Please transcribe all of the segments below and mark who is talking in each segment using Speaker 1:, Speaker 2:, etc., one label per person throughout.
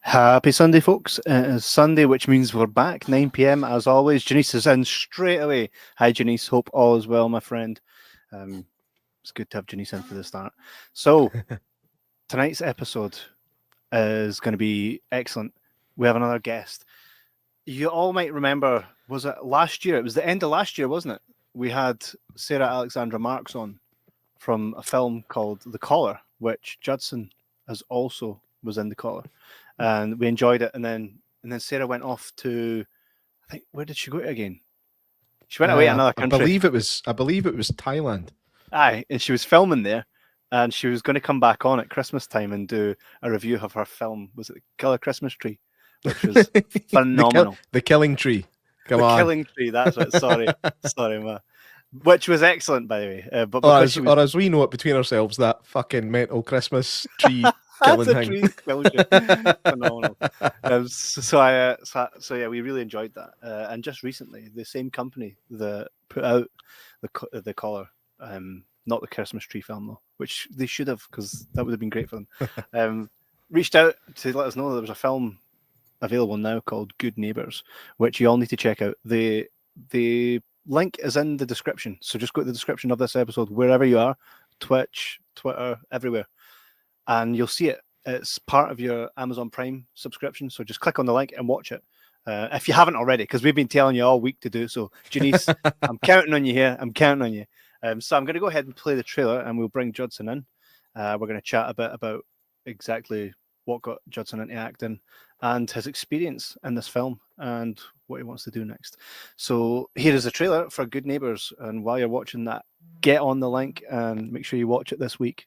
Speaker 1: Happy Sunday, folks. It is Sunday, which means we're back, 9 p.m. as always. Janice is in straight away. Hi, Janice. Hope all is well, my friend. It's good to have Janice in for the start. So, tonight's episode is going to be excellent. We have another guest. You all might remember, was it last year? It was the end of last year, wasn't it? We had Sarah Alexandra Marks on from a film called The Collar, which Judson was in The Collar. And we enjoyed it, and then Sarah went off to, I think, where did she go to again? She went away to another country.
Speaker 2: I believe it was Thailand.
Speaker 1: Aye, and she was filming there, and she was going to come back on at Christmas time and do a review of her film. Was it The Killer Christmas Tree? Which was phenomenal.
Speaker 2: The Killing Tree. Come on.
Speaker 1: The Killing Tree. That's it. Sorry, ma. Which was excellent, by the way. But
Speaker 2: or as we know it between ourselves, that fucking mental Christmas tree. Killing
Speaker 1: Phenomenal. So yeah, we really enjoyed that. And just recently, the same company that put out the Collar, not the Christmas Tree film though, which they should have, because that would have been great for them. Reached out to let us know there was a film available now called Good Neighbours, which you all need to check out. The link is in the description, so just go to the description of this episode wherever you are, Twitch, Twitter, everywhere. And you'll see it. It's part of your Amazon Prime subscription. So just click on the link and watch it. If you haven't already, because we've been telling you all week to do so. Janice, I'm counting on you here. I'm counting on you. So I'm going to go ahead and play the trailer, and we'll bring Judson in. We're going to chat a bit about exactly what got Judson into acting and his experience in this film and what he wants to do next. So here is the trailer for Good Neighbours. And while you're watching that, get on the link and make sure you watch it this week.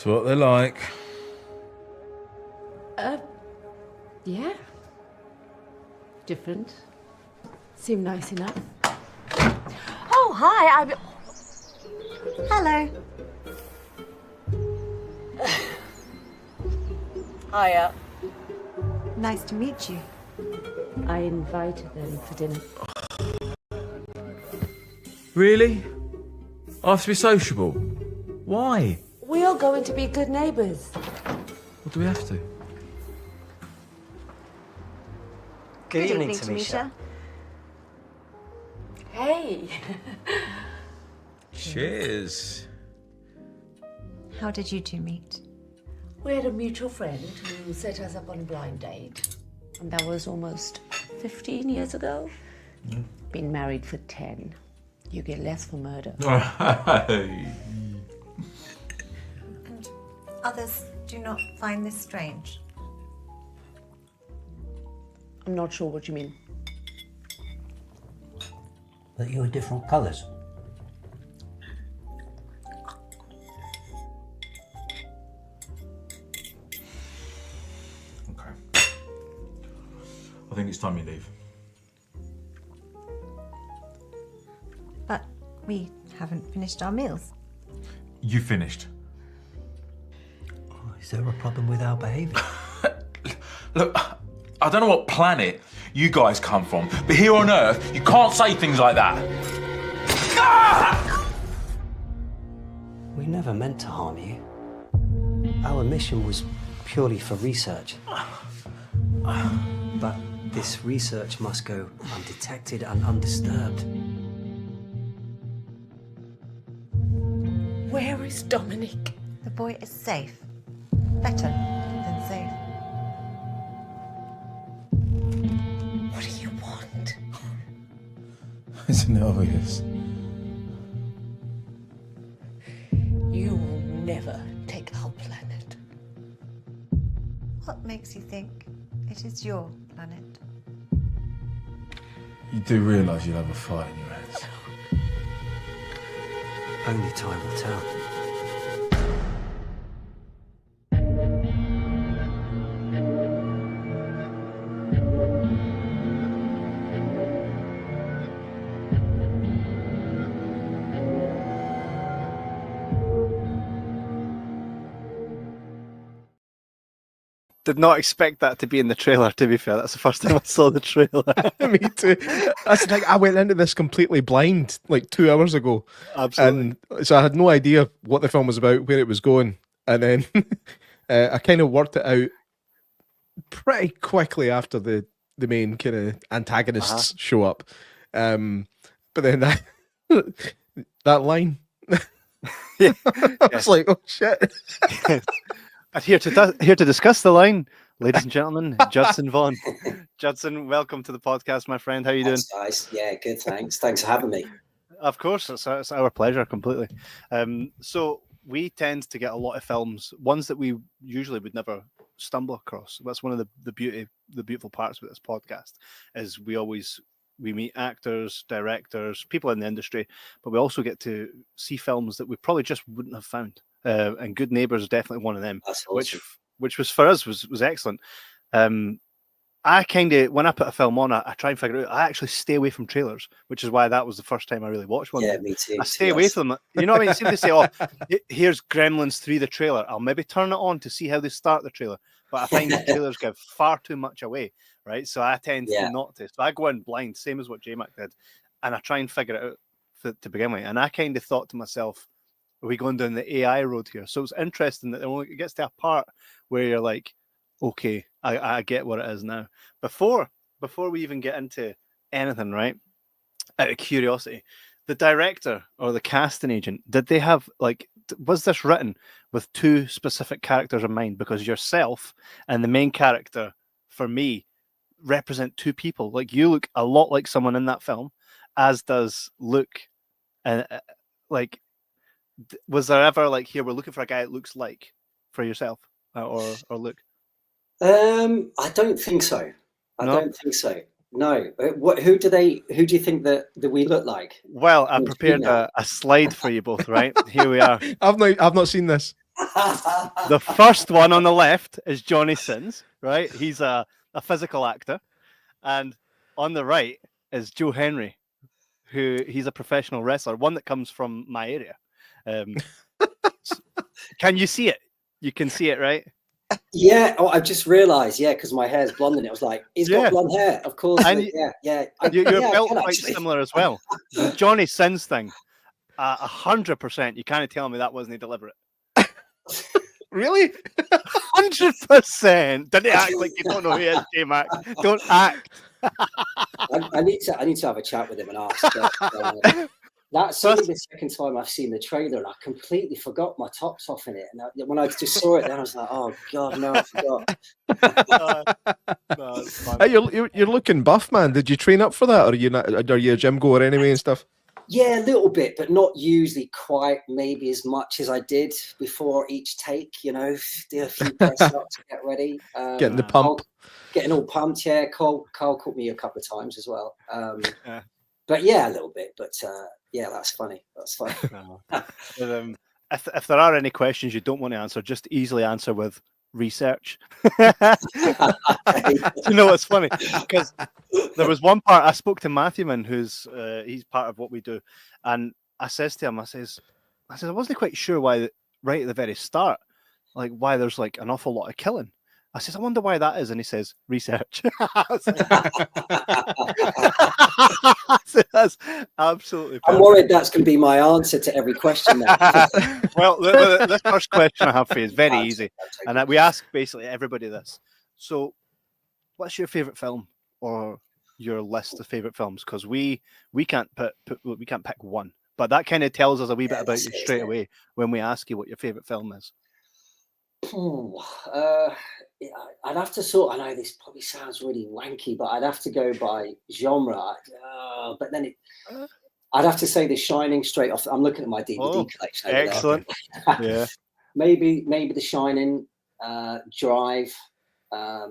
Speaker 3: That's what they're like.
Speaker 4: Yeah. Different. Seem nice enough.
Speaker 5: Oh, hi, Hello. Hiya. Nice to meet you.
Speaker 4: I invited them for dinner.
Speaker 3: Really? I have to be sociable? Why?
Speaker 4: We are going to be good neighbours.
Speaker 3: What do we have to?
Speaker 5: Good evening, Tamisha.
Speaker 4: Hey.
Speaker 3: Cheers.
Speaker 5: How did you two meet?
Speaker 4: We had a mutual friend who set us up on a blind date. And that was almost 15 years ago. Been married for 10. You get less for murder.
Speaker 5: Others do not find this strange.
Speaker 4: I'm not sure what you mean.
Speaker 6: That you're different colours.
Speaker 3: Okay. I think it's time you leave.
Speaker 5: But we haven't finished our meals.
Speaker 3: You finished.
Speaker 6: Is there a problem with our behaviour?
Speaker 3: Look, I don't know what planet you guys come from, but here on Earth, you can't say things like that. Ah!
Speaker 6: We never meant to harm you. Our mission was purely for research. But this research must go undetected and undisturbed.
Speaker 4: Where is Dominic?
Speaker 5: The boy is safe. Better than safe.
Speaker 4: What do you want?
Speaker 3: Isn't it obvious?
Speaker 4: You will never take our planet.
Speaker 5: What makes you think it is your planet?
Speaker 3: You do realise you'll have a fight in your hands.
Speaker 6: Only time will tell.
Speaker 1: did not expect that to be in the trailer, to be fair. That's the first time I saw the trailer.
Speaker 2: Me too. That's like I went into this completely blind like 2 hours ago.
Speaker 1: Absolutely.
Speaker 2: And so I had no idea what the film was about, where it was going. And then I kind of worked it out pretty quickly after the main kind of antagonists show up. But then that line,
Speaker 1: Yeah.
Speaker 2: I was like, oh shit.
Speaker 1: And here to discuss the line, ladies and gentlemen, Judson Vaughan. Judson, welcome to the podcast, my friend. How are you doing?
Speaker 6: That's nice. Yeah, good. Thanks. Thanks for having me.
Speaker 1: Of course, it's our pleasure completely. So we tend to get a lot of films, ones that we usually would never stumble across. That's one of the beautiful parts with this podcast, is we meet actors, directors, people in the industry, but we also get to see films that we probably just wouldn't have found. And Good Neighbours is definitely one of them,
Speaker 6: That's awesome.
Speaker 1: which was for us was excellent. I kind of, when I put a film on, I try and figure it out. I actually stay away from trailers, which is why that was the first time I really watched one.
Speaker 6: Yeah, me too.
Speaker 1: I stay away from them. You know what I mean? See, they say, "Oh, here's Gremlins 3, the trailer." I'll maybe turn it on to see how they start the trailer, but I find the trailers give far too much away, right? So I tend not to. So I go in blind, same as what J-Mac did, and I try and figure it out to begin with. And I kind of thought to myself, are we going down the AI road here? So it's interesting that it gets to a part where you're like, okay, I get what it is now. Before we even get into anything, right? Out of curiosity, the director or the casting agent, did they have was this written with two specific characters in mind? Because yourself and the main character, for me, represent two people. Like, you look a lot like someone in that film, as does Luke. And was there ever here we're looking for a guy that looks like for yourself or Luke?
Speaker 6: I don't think so. I don't think so. No. Who do you think that we look like?
Speaker 1: Well, I prepared a slide for you both, right? Here we are.
Speaker 2: I've not seen this.
Speaker 1: The first one on the left is Johnny Sins, right? He's a physical actor. And on the right is Joe Henry, he's a professional wrestler, one that comes from my area. Can you see it? You can see it, right?
Speaker 6: Yeah. Oh, I just realised. Yeah, because my hair's blonde, and it was like, he's got blonde hair, of course.
Speaker 1: And
Speaker 6: yeah.
Speaker 1: You're built quite similar as well. The Johnny Sins thing, 100%. You kind of tell me that wasn't deliberate.
Speaker 2: Really?
Speaker 1: 100%. Didn't act like you don't know who he is, J-Mac. Don't act.
Speaker 6: I need to have a chat with him and ask. But, that's only the second time I've seen the trailer, and I completely forgot my top's off in it. And when I just saw it, then I was like, "Oh God, no, I forgot."
Speaker 1: No, it's fun.
Speaker 2: Hey, you're looking buff, man. Did you train up for that, or are you a gym goer anyway and stuff?
Speaker 6: Yeah, a little bit, but not usually quite maybe as much as I did before each take. Do a few press ups, get ready,
Speaker 2: Getting the pump,
Speaker 6: getting all pumped. Yeah, Carl caught me a couple of times as well. But yeah, a little bit. But yeah, that's funny. That's funny.
Speaker 1: If there are any questions you don't want to answer, just easily answer with research. You know what's funny? Because there was one part I spoke to Matthewman, who's he's part of what we do, and I says to him, I says I wasn't quite sure why right at the very start, why there's an awful lot of killing. I says, I wonder why that is, and he says, research. That's absolutely perfect.
Speaker 6: I'm worried that's going to be my answer to every question now.
Speaker 1: Well, the first question I have for you is very easy, and we ask basically everybody this. So, what's your favourite film or your list of favourite films? Because we can't pick one, but that kind of tells us a wee bit about you straight away when we ask you what your favourite film is.
Speaker 6: I'd have to I know this probably sounds really wanky, but I'd have to go by genre. But then I'd have to say The Shining straight off. I'm looking at my DVD collection.
Speaker 1: Excellent. Yeah.
Speaker 6: Maybe The Shining, Drive.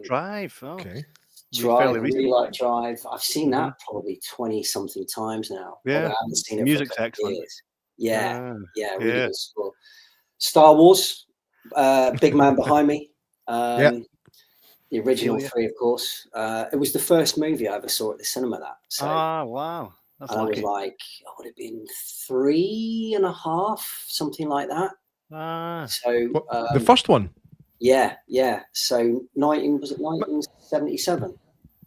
Speaker 1: Drive. Okay.
Speaker 6: Drive. I really like Drive. I've seen that probably 20 something times now.
Speaker 1: Yeah.
Speaker 6: I haven't seen it.
Speaker 1: Music's
Speaker 6: for
Speaker 1: excellent.
Speaker 6: Years. Yeah. Really good score. Star Wars. Big Man Behind Me. The original 3, of course. It was the first movie I ever saw at the cinema.
Speaker 1: Wow. That's
Speaker 6: and
Speaker 1: lucky.
Speaker 6: I was I would have been 3.5, something like that.
Speaker 2: The first one.
Speaker 6: Yeah. So 1977?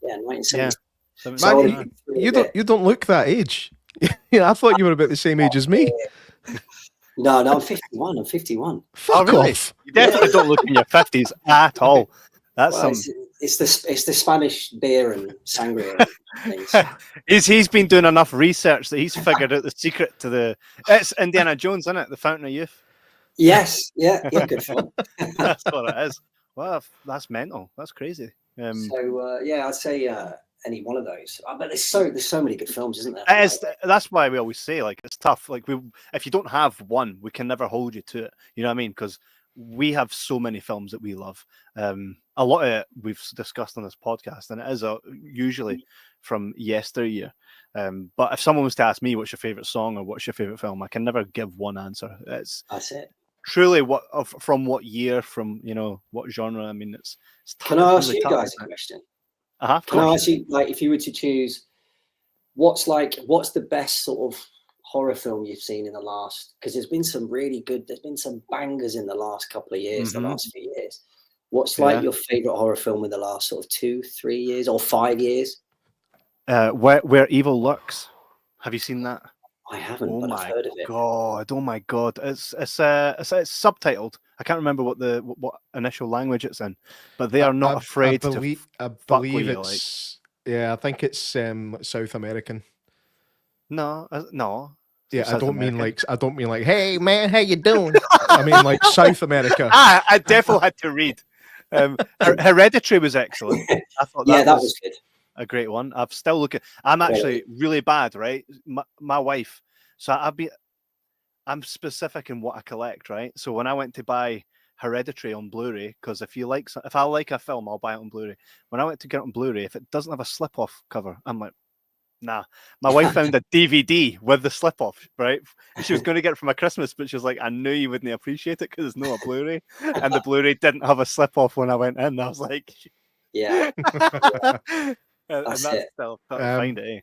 Speaker 6: Yeah, 1977.
Speaker 2: Man, you don't look that age. Yeah, I thought you were about the same age as me.
Speaker 6: No, I'm 51. I'm 51.
Speaker 2: Fuck off.
Speaker 1: You definitely don't look in your 50s at all. That's
Speaker 6: It's the Spanish beer and sangria things.
Speaker 1: He's been doing enough research that he's figured out the secret to it's Indiana Jones, isn't it? The Fountain of Youth.
Speaker 6: Yes, yeah, good fun.
Speaker 1: That's what it is. Well, that's mental. That's crazy.
Speaker 6: I'd say any one of those. But there's so many good films, isn't there?
Speaker 1: That's why we always say, like, it's tough. Like, if you don't have one, we can never hold you to it. You know what I mean? Because we have so many films that we love. A lot of it we've discussed on this podcast, and it is usually from yesteryear. But if someone was to ask me what's your favorite song or what's your favorite film, I can never give one answer.
Speaker 6: That's it.
Speaker 1: Truly, from what year, from what genre? I mean, it's
Speaker 6: Can I ask you guys a question? Can I ask you, like, if you were to choose, what's the best sort of horror film you've seen in the last? Because there's been some bangers in the last couple of years, the last few years. What's your favorite horror film in the last sort of 2-3 years or 5 years?
Speaker 1: Where Evil Lurks. Have you seen that?
Speaker 6: I haven't, but I've heard of it.
Speaker 1: Oh my god! It's subtitled. I can't remember what initial language it's in, but they are not afraid to.
Speaker 2: I believe it's. Yeah, I think it's South American.
Speaker 1: No.
Speaker 2: Yeah, I don't mean like, hey man, how you doing? I mean like South America.
Speaker 1: I definitely had to read. Hereditary was excellent. I thought that was
Speaker 6: good.
Speaker 1: A great one. I'm still looking. I'm actually really bad, right? My wife. So I'm specific in what I collect, right? So when I went to buy Hereditary on Blu-ray, because if I like a film, I'll buy it on Blu-ray. When I went to get it on Blu-ray, if it doesn't have a slip-off cover, I'm like, nah. My wife found a DVD with the slip-off, right? She was going to get it for my Christmas, but she was like, I knew you wouldn't appreciate it because it's not a Blu-ray, and the Blu-ray didn't have a slip-off when I went in. I was like,
Speaker 6: yeah.
Speaker 1: That's still find it.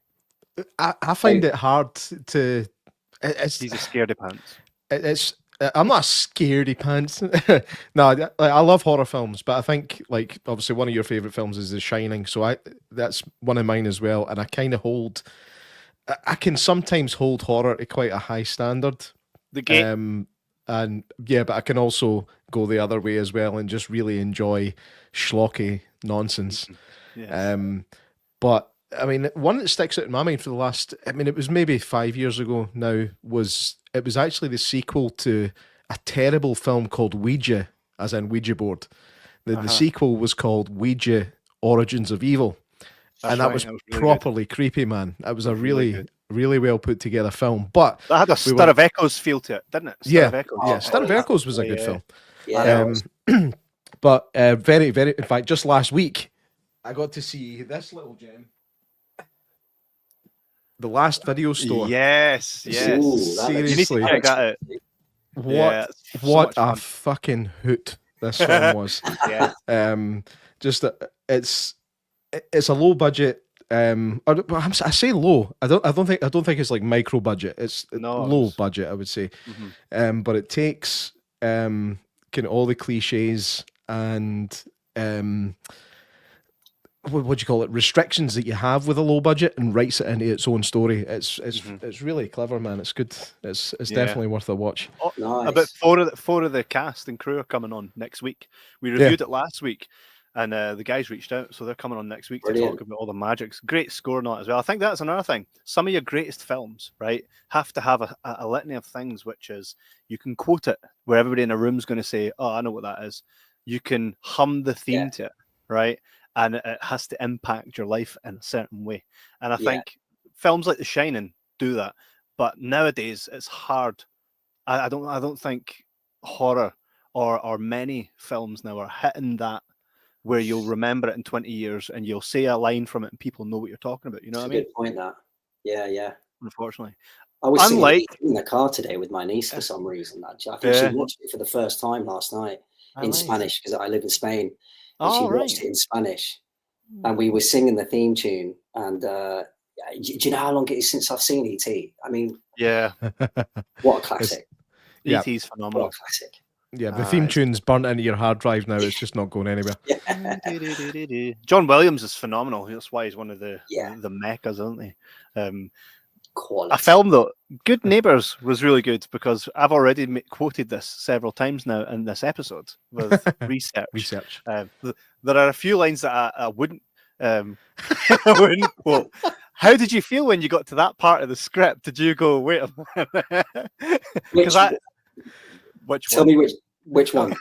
Speaker 2: I find it hard to.
Speaker 1: He's a scaredy pants.
Speaker 2: I'm not a scaredy pants. No, I love horror films, but I think, like, obviously one of your favorite films is The Shining, so that's one of mine as well. And I kind of I can sometimes hold horror to quite a high standard.
Speaker 1: The game.
Speaker 2: And yeah, but I can also go the other way as well and just really enjoy schlocky nonsense.
Speaker 1: Yes.
Speaker 2: But I mean, one that sticks out in my mind for the last, it was maybe 5 years ago now, it was actually the sequel to a terrible film called Ouija, as in Ouija board. The sequel was called Ouija Origins of Evil. That was really properly creepy, man. It was a really well put together film. But
Speaker 1: that had a Stir of Echoes feel to it, didn't it?
Speaker 2: Stir of Echoes was a good film.
Speaker 6: Yeah.
Speaker 2: But very, very, in fact, just last week, I got to see this little gem. The Last Video Store.
Speaker 1: Yes.
Speaker 6: Ooh,
Speaker 2: seriously.
Speaker 1: I got it.
Speaker 2: What a fucking hoot this film was.
Speaker 1: Yeah.
Speaker 2: It's a low budget. I say low. I don't think it's like micro budget. It's low budget, I would say.
Speaker 1: Mm-hmm.
Speaker 2: But it takes kind of all the cliches and what do you call it? Restrictions that you have with a low budget and writes it into its own story. It's really clever, man. It's good. It's definitely worth a watch.
Speaker 1: Oh,
Speaker 6: nice.
Speaker 1: About four of the cast and crew are coming on next week. We reviewed it last week, and the guys reached out, so they're coming on next week to talk about all the magics. Great score and all that as well. I think that's another thing. Some of your greatest films, right, have to have a litany of things, which is you can quote it where everybody in a room's going to say, "Oh, I know what that is." You can hum the theme to it, right? And it has to impact your life in a certain way. And I think films like The Shining do that. But nowadays it's hard. I don't think horror or many films now are hitting that where you'll remember it in 20 years and you'll say a line from it and people know what you're talking about. You know what I mean?
Speaker 6: Good point, that. Yeah.
Speaker 1: Unfortunately.
Speaker 6: I was singing in the car today with my niece for some reason. I think she watched it for the first time last night in Spanish because I live in Spain. And she watched it in Spanish, and we were singing the theme tune. And do you know how long it is since I've seen E.T.? I mean,
Speaker 1: yeah,
Speaker 6: what a classic!
Speaker 1: E.T.'s phenomenal.
Speaker 6: What a classic!
Speaker 2: Yeah, the theme tune's burnt into your hard drive now. It's just not going anywhere.
Speaker 1: John Williams is phenomenal. That's why he's one of the
Speaker 6: Yeah.
Speaker 1: the mechas, isn't he?
Speaker 6: Quality.
Speaker 1: A film though, Good Neighbours was really good because I've already quoted this several times now in this episode with research. There are a few lines that I wouldn't I wouldn't quote. How did you feel when you got to that part of the script? Did you go, wait a minute?
Speaker 6: Tell me which one.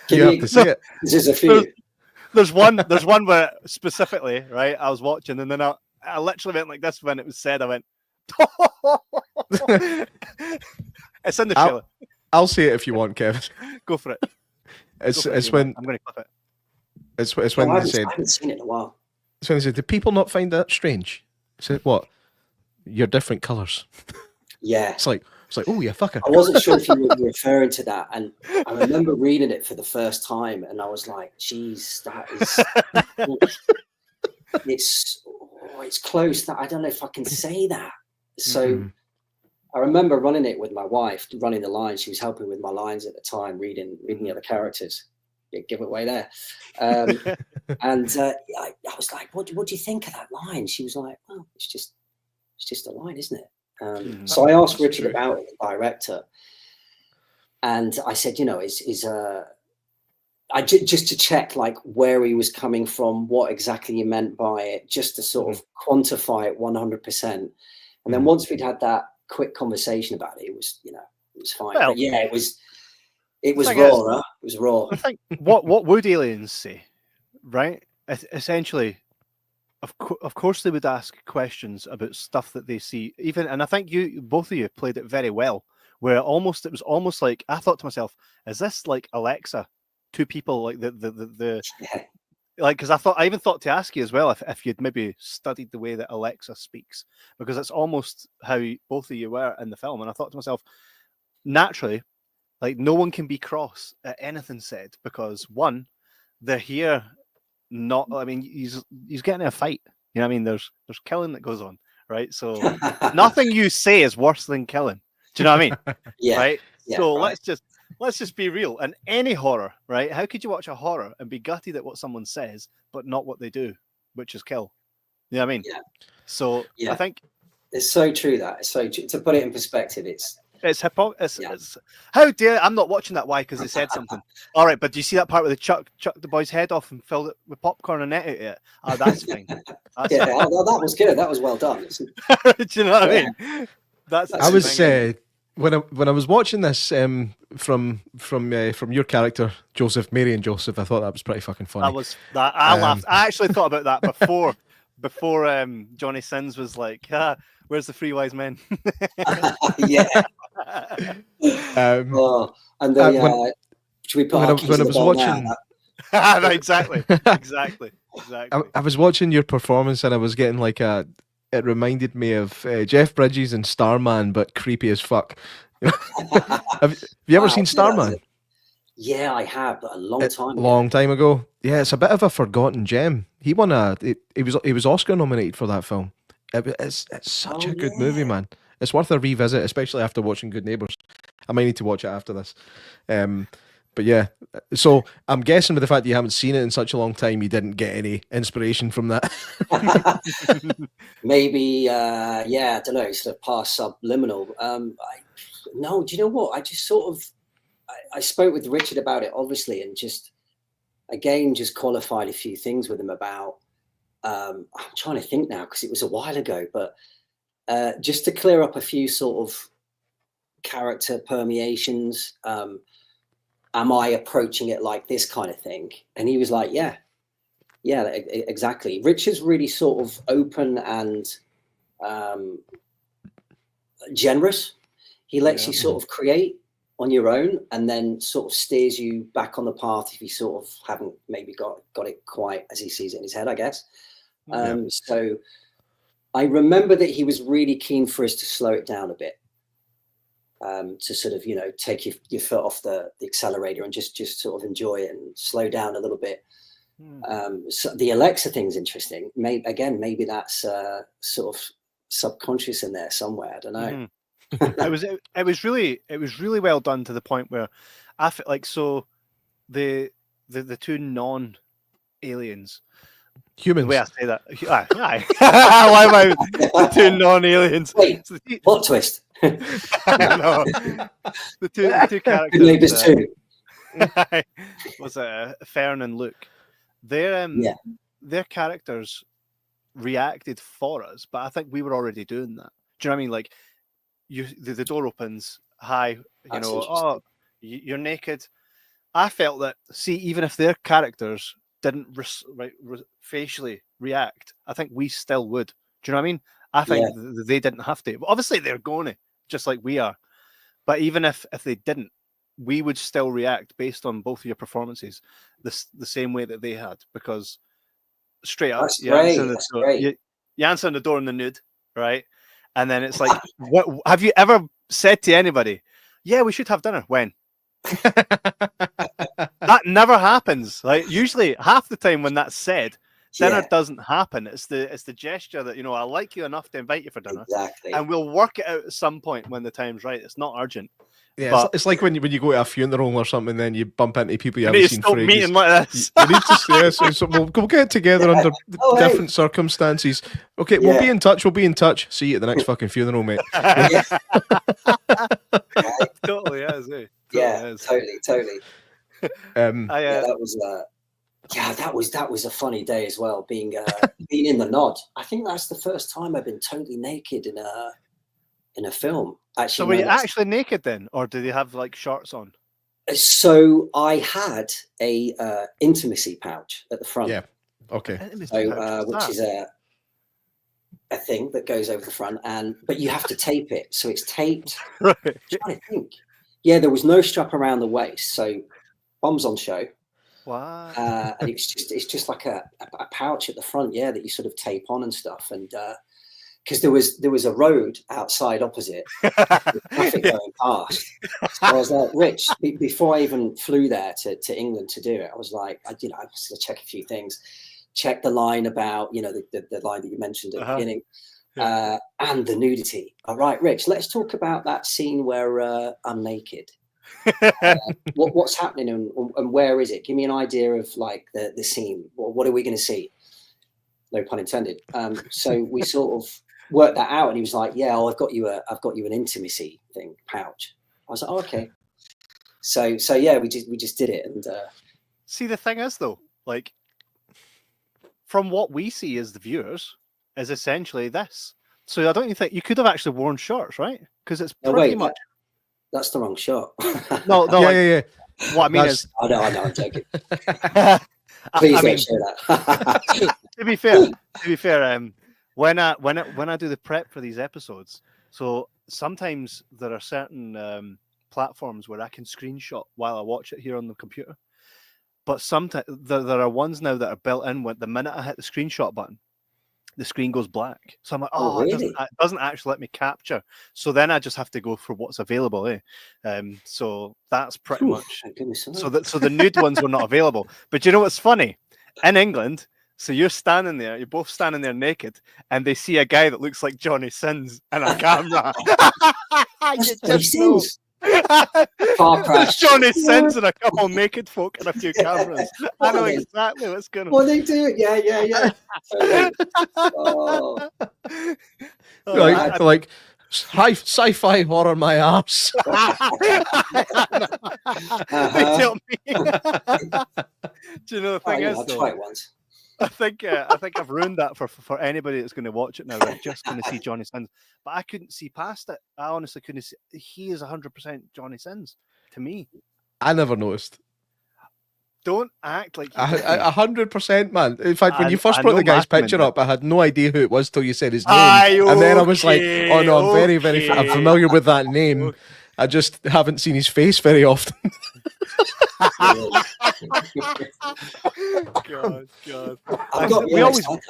Speaker 2: You have to say it.
Speaker 6: This is a few.
Speaker 1: There's one where specifically, right? I was watching and then I literally went like this when it was said. I went, it's in the trailer.
Speaker 2: I'll say it if you want, Kevin.
Speaker 1: Go for it.
Speaker 2: It's when
Speaker 1: I'm going to clip it.
Speaker 2: It's when they said.
Speaker 6: I haven't seen it in a while.
Speaker 2: It's when they said, "Do people not find that strange?" I said, "What? You're different colours."
Speaker 6: Yeah.
Speaker 2: It's like, oh, you fucker.
Speaker 6: I wasn't sure if you were referring to that, and I remember reading it for the first time, and I was like, "Geez, that is it's close. That I don't know if I can say that." So I remember running it with my wife, running the lines. She was helping with my lines at the time, reading the other characters. Big giveaway there. And I was like, "What do you think of that line?" She was like, "Well, it's just a line, isn't it?" So I asked Richard about it, the director, and I said, just to check like where he was coming from, what exactly he meant by it, just to sort of quantify it 100%. And then once we'd had that quick conversation about it, it was fine.
Speaker 1: Well,
Speaker 6: but yeah, it was raw. Huh? It was raw.
Speaker 1: I think what would aliens say, right? Essentially, of course, they would ask questions about stuff that they see. And I think both of you played it very well. Where it was almost like I thought to myself, "Is this like Alexa? Two people like like?" Because I even thought to ask you as well if you'd maybe studied the way that Alexa speaks, because it's almost how both of you were in the film. And I thought to myself, naturally, like no one can be cross at anything said because one, they're here. Not, I mean, he's getting in a fight. You know what I mean? There's killing that goes on, right? So nothing you say is worse than killing. Do you know what I mean?
Speaker 6: Yeah.
Speaker 1: Right.
Speaker 6: Yeah,
Speaker 1: so
Speaker 6: right.
Speaker 1: let's just be real. And any horror, right? How could you watch a horror and be gutted at what someone says, but not what they do, which is kill? You know what I mean?
Speaker 6: Yeah.
Speaker 1: So
Speaker 6: yeah.
Speaker 1: I think
Speaker 6: it's so true that it's so true. To put it in perspective, it's
Speaker 1: how dare I'm not watching that. Why? Because they said something. All right, but do you see that part where they chucked the boy's head off and filled it with popcorn and ate it? Oh, that's fine. That
Speaker 6: was good. That was well done.
Speaker 1: Do you know what I mean?
Speaker 2: I was when I was watching this from your character Joseph, Mary and Joseph. I thought that was pretty fucking funny.
Speaker 1: I laughed. I actually thought about that before Johnny Sins was like, "Where's the three wise men?"
Speaker 6: Yeah. And then should we put
Speaker 2: when I was watching
Speaker 1: exactly.
Speaker 2: I was watching your performance and I was getting like it reminded me of Jeff Bridges and Starman, but creepy as fuck. Have you ever seen Starman?
Speaker 6: Yeah, I have, but a long time ago.
Speaker 2: Yeah, it's a bit of a forgotten gem. He won he was Oscar nominated for that film. It's such a good movie, man. It's worth a revisit, especially after watching Good Neighbours. I might need to watch it after this. But yeah, so I'm guessing with the fact that you haven't seen it in such a long time, you didn't get any inspiration from that.
Speaker 6: Maybe, I don't know, sort of past subliminal. No, do you know what? I just sort of, I spoke with Richard about it, obviously, and just qualified a few things with him about, I'm trying to think now because it was a while ago, but just to clear up a few sort of character permeations. Am I approaching it like this kind of thing? And he was like, yeah, exactly. Richard's really sort of open and generous. He lets you sort of create on your own and then sort of steers you back on the path if you sort of haven't maybe got it quite as he sees it in his head, I guess. So I remember that he was really keen for us to slow it down a bit. To sort of, take your foot off the accelerator and just sort of enjoy it and slow down a little bit. So the Alexa thing's interesting. Maybe that's sort of subconscious in there somewhere. I don't know.
Speaker 1: It was really well done to the point where I feel like so the two non-aliens.
Speaker 2: Humans.
Speaker 1: The way I say that, aye. Why am I the two non-aliens?
Speaker 6: Wait, what twist?
Speaker 1: No, the two characters.
Speaker 6: Neighbours 2.
Speaker 1: Was it Fern and Luke? Their characters reacted for us, but I think we were already doing that. Do you know what I mean? Like, the door opens, hi, you're naked. I felt that. See, even if their characters didn't facially react, I think we still would. Do you know what I mean? I think they didn't have to. But obviously, they're going to, just like we are. But even if they didn't, we would still react based on both of your performances the same way that they had. Because straight up, you answer the door in the nude, right? And then it's like, what have you ever said to anybody? Yeah, we should have dinner. When? That never happens. Like, usually half the time when that's said, dinner doesn't happen. It's the gesture that, I like you enough to invite you for dinner.
Speaker 6: Exactly.
Speaker 1: And we'll work it out at some point when the time's right. It's not urgent.
Speaker 2: Yeah,
Speaker 1: but
Speaker 2: it's like when you go to a funeral or something, then you bump into people you haven't
Speaker 1: need
Speaker 2: seen
Speaker 1: to stop
Speaker 2: for ages.
Speaker 1: meeting like this.
Speaker 2: You need to so we'll get together under different circumstances. Okay, we'll be in touch. We'll be in touch. See you at the next fucking funeral, mate.
Speaker 1: Totally is, eh?
Speaker 6: Totally. That was a funny day as well. Being in the nod. I think that's the first time I've been totally naked in a film. Actually,
Speaker 1: so were you actually naked then, or did you have like shorts on?
Speaker 6: So I had a intimacy pouch at the front.
Speaker 2: Yeah. Okay.
Speaker 6: So, which is a thing that goes over the front, but you have to tape it. So it's taped.
Speaker 1: Right.
Speaker 6: I'm trying to think. Yeah, there was no strap around the waist, so bombs on show.
Speaker 1: Wow.
Speaker 6: And it's just like a pouch at the front, that you sort of tape on and stuff, and because there was a road outside opposite, traffic going past. So I was like, Rich, before I even flew there to England to do it, I was like, I was going to check a few things, check the line about, the line that you mentioned at the beginning, and the nudity. All right, Rich, let's talk about that scene where I'm naked. What's happening and where is it? Give me an idea of like the scene. What are we going to see? No pun intended. So we sort of worked that out, and he was like, I've got you an intimacy thing pouch. I was like, okay. So we just did it. And
Speaker 1: see, the thing is though, like, from what we see as the viewers, is essentially this. So I don't even think you could have actually worn shorts, right? Because it's pretty much.
Speaker 6: That's the wrong shot.
Speaker 1: No.
Speaker 2: Yeah.
Speaker 1: What I mean is,
Speaker 6: I know, I'm joking. Please don't share that.
Speaker 1: to be fair, when I do the prep for these episodes, so sometimes there are certain platforms where I can screenshot while I watch it here on the computer. But sometimes there are ones now that are built in. When the minute I hit the screenshot button, the screen goes black. So I'm like, really? It doesn't actually let me capture. So then I just have to go for what's available. So that's pretty much. So the nude ones were not available. But you know what's funny? In England, so you're both standing there naked, and they see a guy that looks like Johnny Sins and a camera.
Speaker 6: Car crash.
Speaker 1: Johnny Sins and a couple naked folk and a few cameras. I know exactly what's going on.
Speaker 6: What they do? Yeah.
Speaker 2: Like sci-fi horror, my arse.
Speaker 1: They tell me. Do you know the thing is?
Speaker 6: I'll try it once.
Speaker 1: I think I've ruined that for anybody that's going to watch it now. They're just going to see Johnny Sins, but I couldn't see past it. I honestly couldn't see. He is 100% Johnny Sins to me.
Speaker 2: I never noticed.
Speaker 1: Don't act like
Speaker 2: 100%, man. In fact, when you first brought the guy's picture up, I had no idea who it was till you said his name, and then I was like, "Oh no, I'm very, very. I'm familiar with that name. I just haven't seen his face very often."
Speaker 1: God.
Speaker 6: I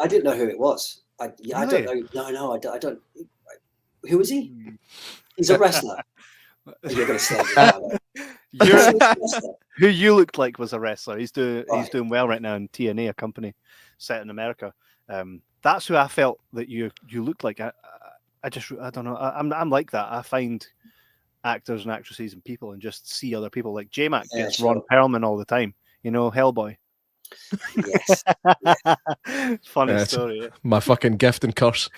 Speaker 6: didn't know who it was. I don't know. No, I don't. Who is he? He's a wrestler. You're going to say
Speaker 1: who you looked like was a wrestler. He's doing well right now in TNA, a company set in America. That's who I felt that you looked like. I don't know. I'm like that. I find actors and actresses and people and just see other people. Like J-Mac
Speaker 6: Yeah,
Speaker 1: gets
Speaker 6: sure.
Speaker 1: Ron Perlman all the time. You know, Hellboy.
Speaker 6: Yes.
Speaker 1: Funny
Speaker 2: Yeah,
Speaker 1: story. Yeah.
Speaker 2: My fucking gift and curse.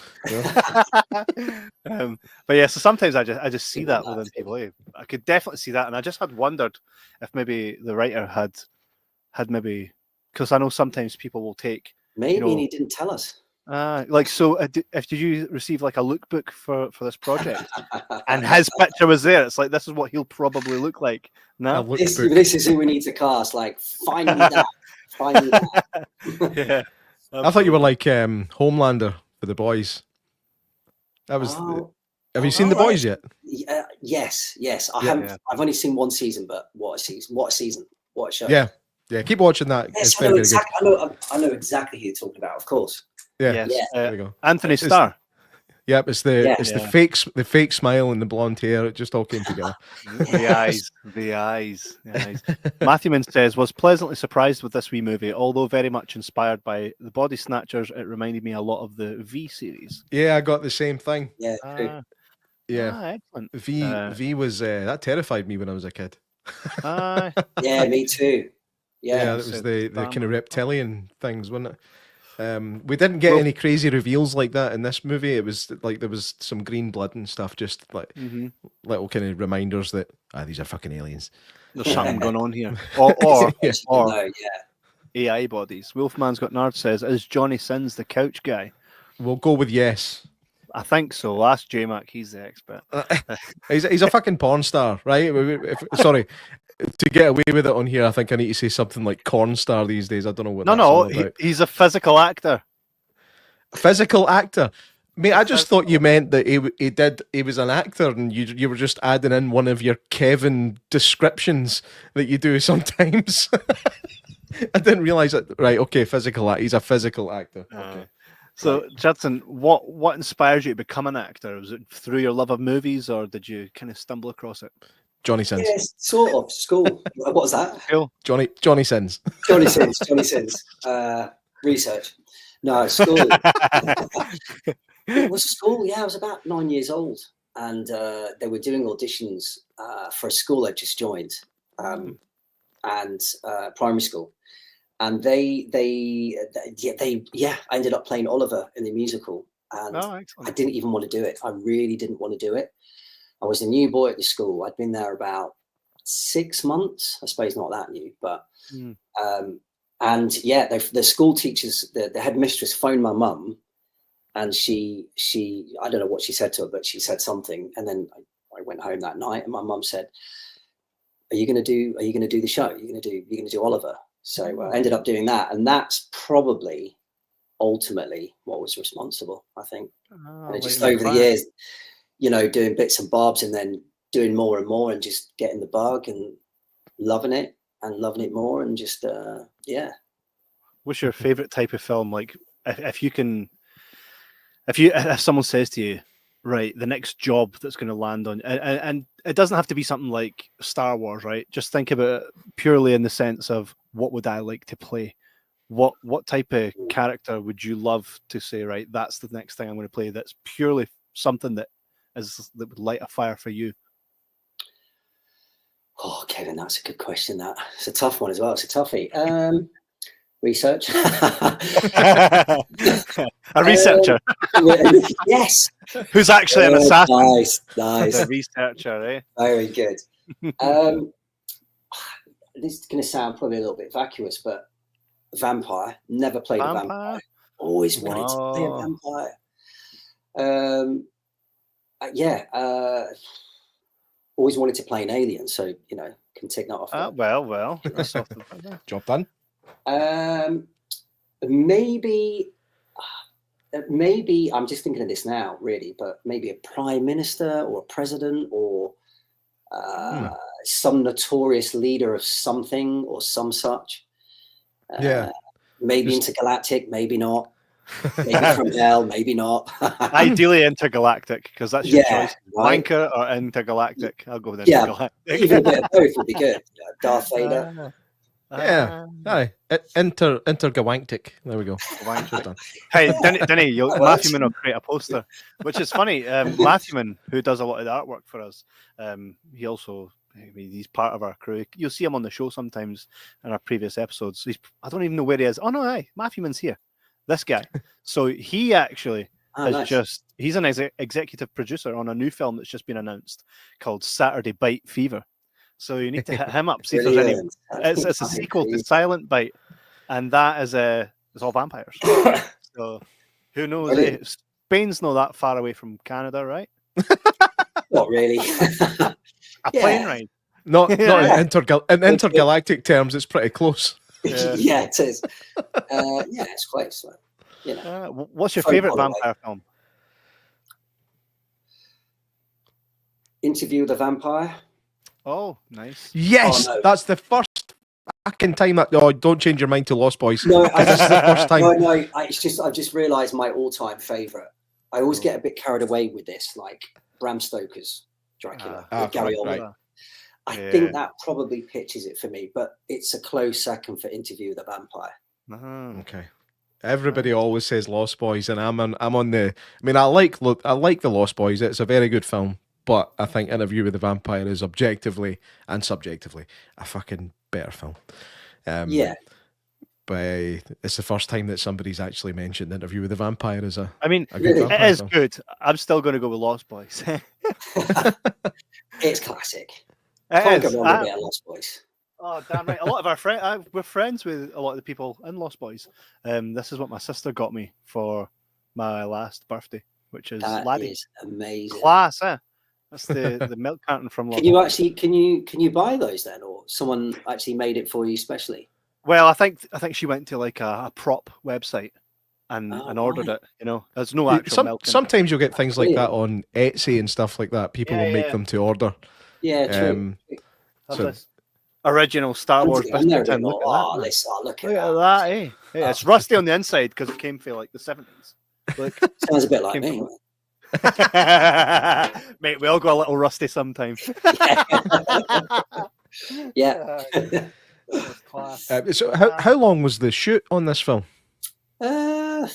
Speaker 1: But yeah, so sometimes I just see that within people. Eh? I could definitely see that, and I just had wondered if maybe the writer had maybe, because I know sometimes people will take
Speaker 6: Maybe and he didn't tell us.
Speaker 1: like, so did you receive like a lookbook for this project, and his picture was there? It's like, this is what he'll probably look like. No,
Speaker 6: This is who we need to cast. Like, find me that. Find me that.
Speaker 1: yeah.
Speaker 2: I thought you were like Homelander for The Boys. That was. Have you seen The Boys yet?
Speaker 6: Yes. I
Speaker 1: Yeah,
Speaker 6: haven't.
Speaker 1: yeah.
Speaker 6: I've only seen one season, but what a season! What a season! What a show!
Speaker 2: Yeah. Keep watching that.
Speaker 6: Yes,
Speaker 2: It's very, very good.
Speaker 6: I know exactly who you're talking about. Of course.
Speaker 2: Yeah.
Speaker 1: Yes.
Speaker 6: Yeah.
Speaker 2: There we go.
Speaker 1: Anthony Starr.
Speaker 2: Yep, it's the
Speaker 1: Yeah.
Speaker 2: the fake smile and the blonde hair. It just all came together.
Speaker 1: The eyes. Matthewman says, was pleasantly surprised with this wee movie, although very much inspired by the Body Snatchers. It reminded me a lot of the V series.
Speaker 2: Yeah, I got the same thing.
Speaker 6: Yeah. True.
Speaker 2: Yeah,
Speaker 1: Excellent.
Speaker 2: V was that terrified me when I was a kid.
Speaker 6: Yeah, me too.
Speaker 2: Yeah,
Speaker 6: Yeah.
Speaker 2: it was the kind of reptilian things, wasn't it? We didn't get any crazy reveals like that in this movie. It was like there was some green blood and stuff, just like little kind of reminders that these are fucking aliens.
Speaker 1: There's something going on here. Or
Speaker 6: No,
Speaker 1: AI bodies. Wolfman's Got Nerd says, is Johnny Sins the couch guy?
Speaker 2: We'll go with yes.
Speaker 1: I think so. Ask J-Mac, he's the expert.
Speaker 2: He's a fucking porn star, right? Sorry. To get away with it on here, I think I need to say something like corn star these days. I don't know what.
Speaker 1: No, he's a physical actor.
Speaker 2: Physical actor. Mate, I just thought you meant that he was an actor, and you were just adding in one of your Kevin descriptions that you do sometimes. I didn't realize that. Right? Okay, physical actor. He's a physical actor. Okay.
Speaker 1: So, Judson, what inspires you to become an actor? Was it through your love of movies, or did you kind of stumble across it?
Speaker 2: Johnny Sins.
Speaker 6: Yes, sort of. School. What was that?
Speaker 1: Cool.
Speaker 2: Johnny Sins.
Speaker 6: Johnny Sins. Research. No, school. It was school. Yeah, I was about 9 years old, and they were doing auditions for a school I just joined, and primary school. And I ended up playing Oliver in the musical, and I didn't even want to do it. I really didn't want to do it. I was a new boy at the school. I'd been there about 6 months. I suppose not that new, but the school teachers, the headmistress phoned my mum, and she I don't know what she said to her, but she said something. And then I went home that night, and my mum said, "Are you going to do the show? You're going to do Oliver?" So I ended up doing that, and that's probably ultimately what was responsible, I think. And just over the years, doing bits and bobs, and then doing more and more, and just getting the bug and loving it more, and just
Speaker 1: What's your favorite type of film? Like, if someone says to you, right, the next job that's going to land on, and it doesn't have to be something like Star Wars, right? Just think about it purely in the sense of, what would I like to play? What type of character would you love to say, right, that's the next thing I'm going to play, that's purely something that would light a fire for you?
Speaker 6: Oh, Kevin, that's a good question. That it's a tough one as well. It's a toughie. Research.
Speaker 1: A researcher.
Speaker 6: Yes.
Speaker 1: Who's actually an assassin.
Speaker 6: Nice.
Speaker 1: A researcher, eh?
Speaker 6: Very good. This is going to sound probably a little bit vacuous, but vampire. Never played a vampire. Always wanted to play a vampire. Always wanted to play an alien, so can tick that off.
Speaker 1: Well, that's
Speaker 2: job done.
Speaker 6: Maybe I'm just thinking of this now, really, but maybe a prime minister or a president or some notorious leader of something or some such. Maybe intergalactic, maybe not. Maybe from hell, maybe not.
Speaker 1: Ideally intergalactic, because that's your choice. Right. Wanker or intergalactic? I'll go with intergalactic.
Speaker 6: Even a bit of both would be good. Darth Vader.
Speaker 2: Yeah, aye. Intergalactic. There we go. Just done.
Speaker 1: Hey, Denny, Matthewman will create a poster, which is funny. Matthewman, who does a lot of the artwork for us, he also, he's part of our crew. You'll see him on the show sometimes in our previous episodes. I don't even know where he is. Oh no, hey, Matthewman's here. This guy. So he actually he's an executive producer on a new film that's just been announced called Saturday Bite Fever. So you need to hit him up. See if there's any. It's a sequel to Silent Bite, and that is it's all vampires. So who knows? Spain's not that far away from Canada, right?
Speaker 6: Not really.
Speaker 1: A plane ride.
Speaker 2: Not in intergalactic terms. It's pretty close.
Speaker 6: Yeah, it is. Yeah, it's quite slow. You know.
Speaker 1: What's your favorite vampire film?
Speaker 6: Interview with the Vampire.
Speaker 1: Oh, nice.
Speaker 2: Yes, that's the first fucking time that. Oh, don't change your mind to Lost Boys.
Speaker 6: No,
Speaker 2: this is the first time.
Speaker 6: No, I've just realised my all-time favourite. I always get a bit carried away with this, like Bram Stoker's Dracula with Gary Oldman.
Speaker 2: Right.
Speaker 6: I think that probably pitches it for me, but it's a close second for Interview with the Vampire.
Speaker 2: Okay. Everybody always says Lost Boys, and I'm on the. I mean, I like the Lost Boys. It's a very good film. But I think Interview with the Vampire is objectively and subjectively a fucking better film.
Speaker 6: Yeah.
Speaker 2: But it's the first time that somebody's actually mentioned Interview with the Vampire as a.
Speaker 1: I mean,
Speaker 2: a good
Speaker 1: it is
Speaker 2: film.
Speaker 1: good. I'm still going to go with Lost Boys.
Speaker 6: It's classic.
Speaker 1: It
Speaker 6: Can't
Speaker 1: is.
Speaker 6: go wrong with Lost Boys.
Speaker 1: Oh, damn right. A lot of our friends, we're friends with a lot of the people in Lost Boys. This is what my sister got me for my last birthday, which is Laddie.
Speaker 6: Is amazing.
Speaker 1: Class, eh? That's the milk carton from Lost
Speaker 6: Can you
Speaker 1: Boys.
Speaker 6: actually can you buy those then, or someone actually made it for you specially?
Speaker 1: Well, I think she went to like a prop website and ordered it. You know, there's no actual milk.
Speaker 2: Sometimes you'll get things like that on Etsy and stuff like that. People will make them to order.
Speaker 6: Yeah, true.
Speaker 1: So, original Star Wars biscuit tin. Look at that.
Speaker 6: Look
Speaker 1: at that, eh? Hey, it's rusty on the inside because it came from like the 70s. Look,
Speaker 6: sounds a bit like me.
Speaker 1: Mate, we all go a little rusty sometimes.
Speaker 6: Yeah.
Speaker 2: So how long was the shoot on this film?
Speaker 6: I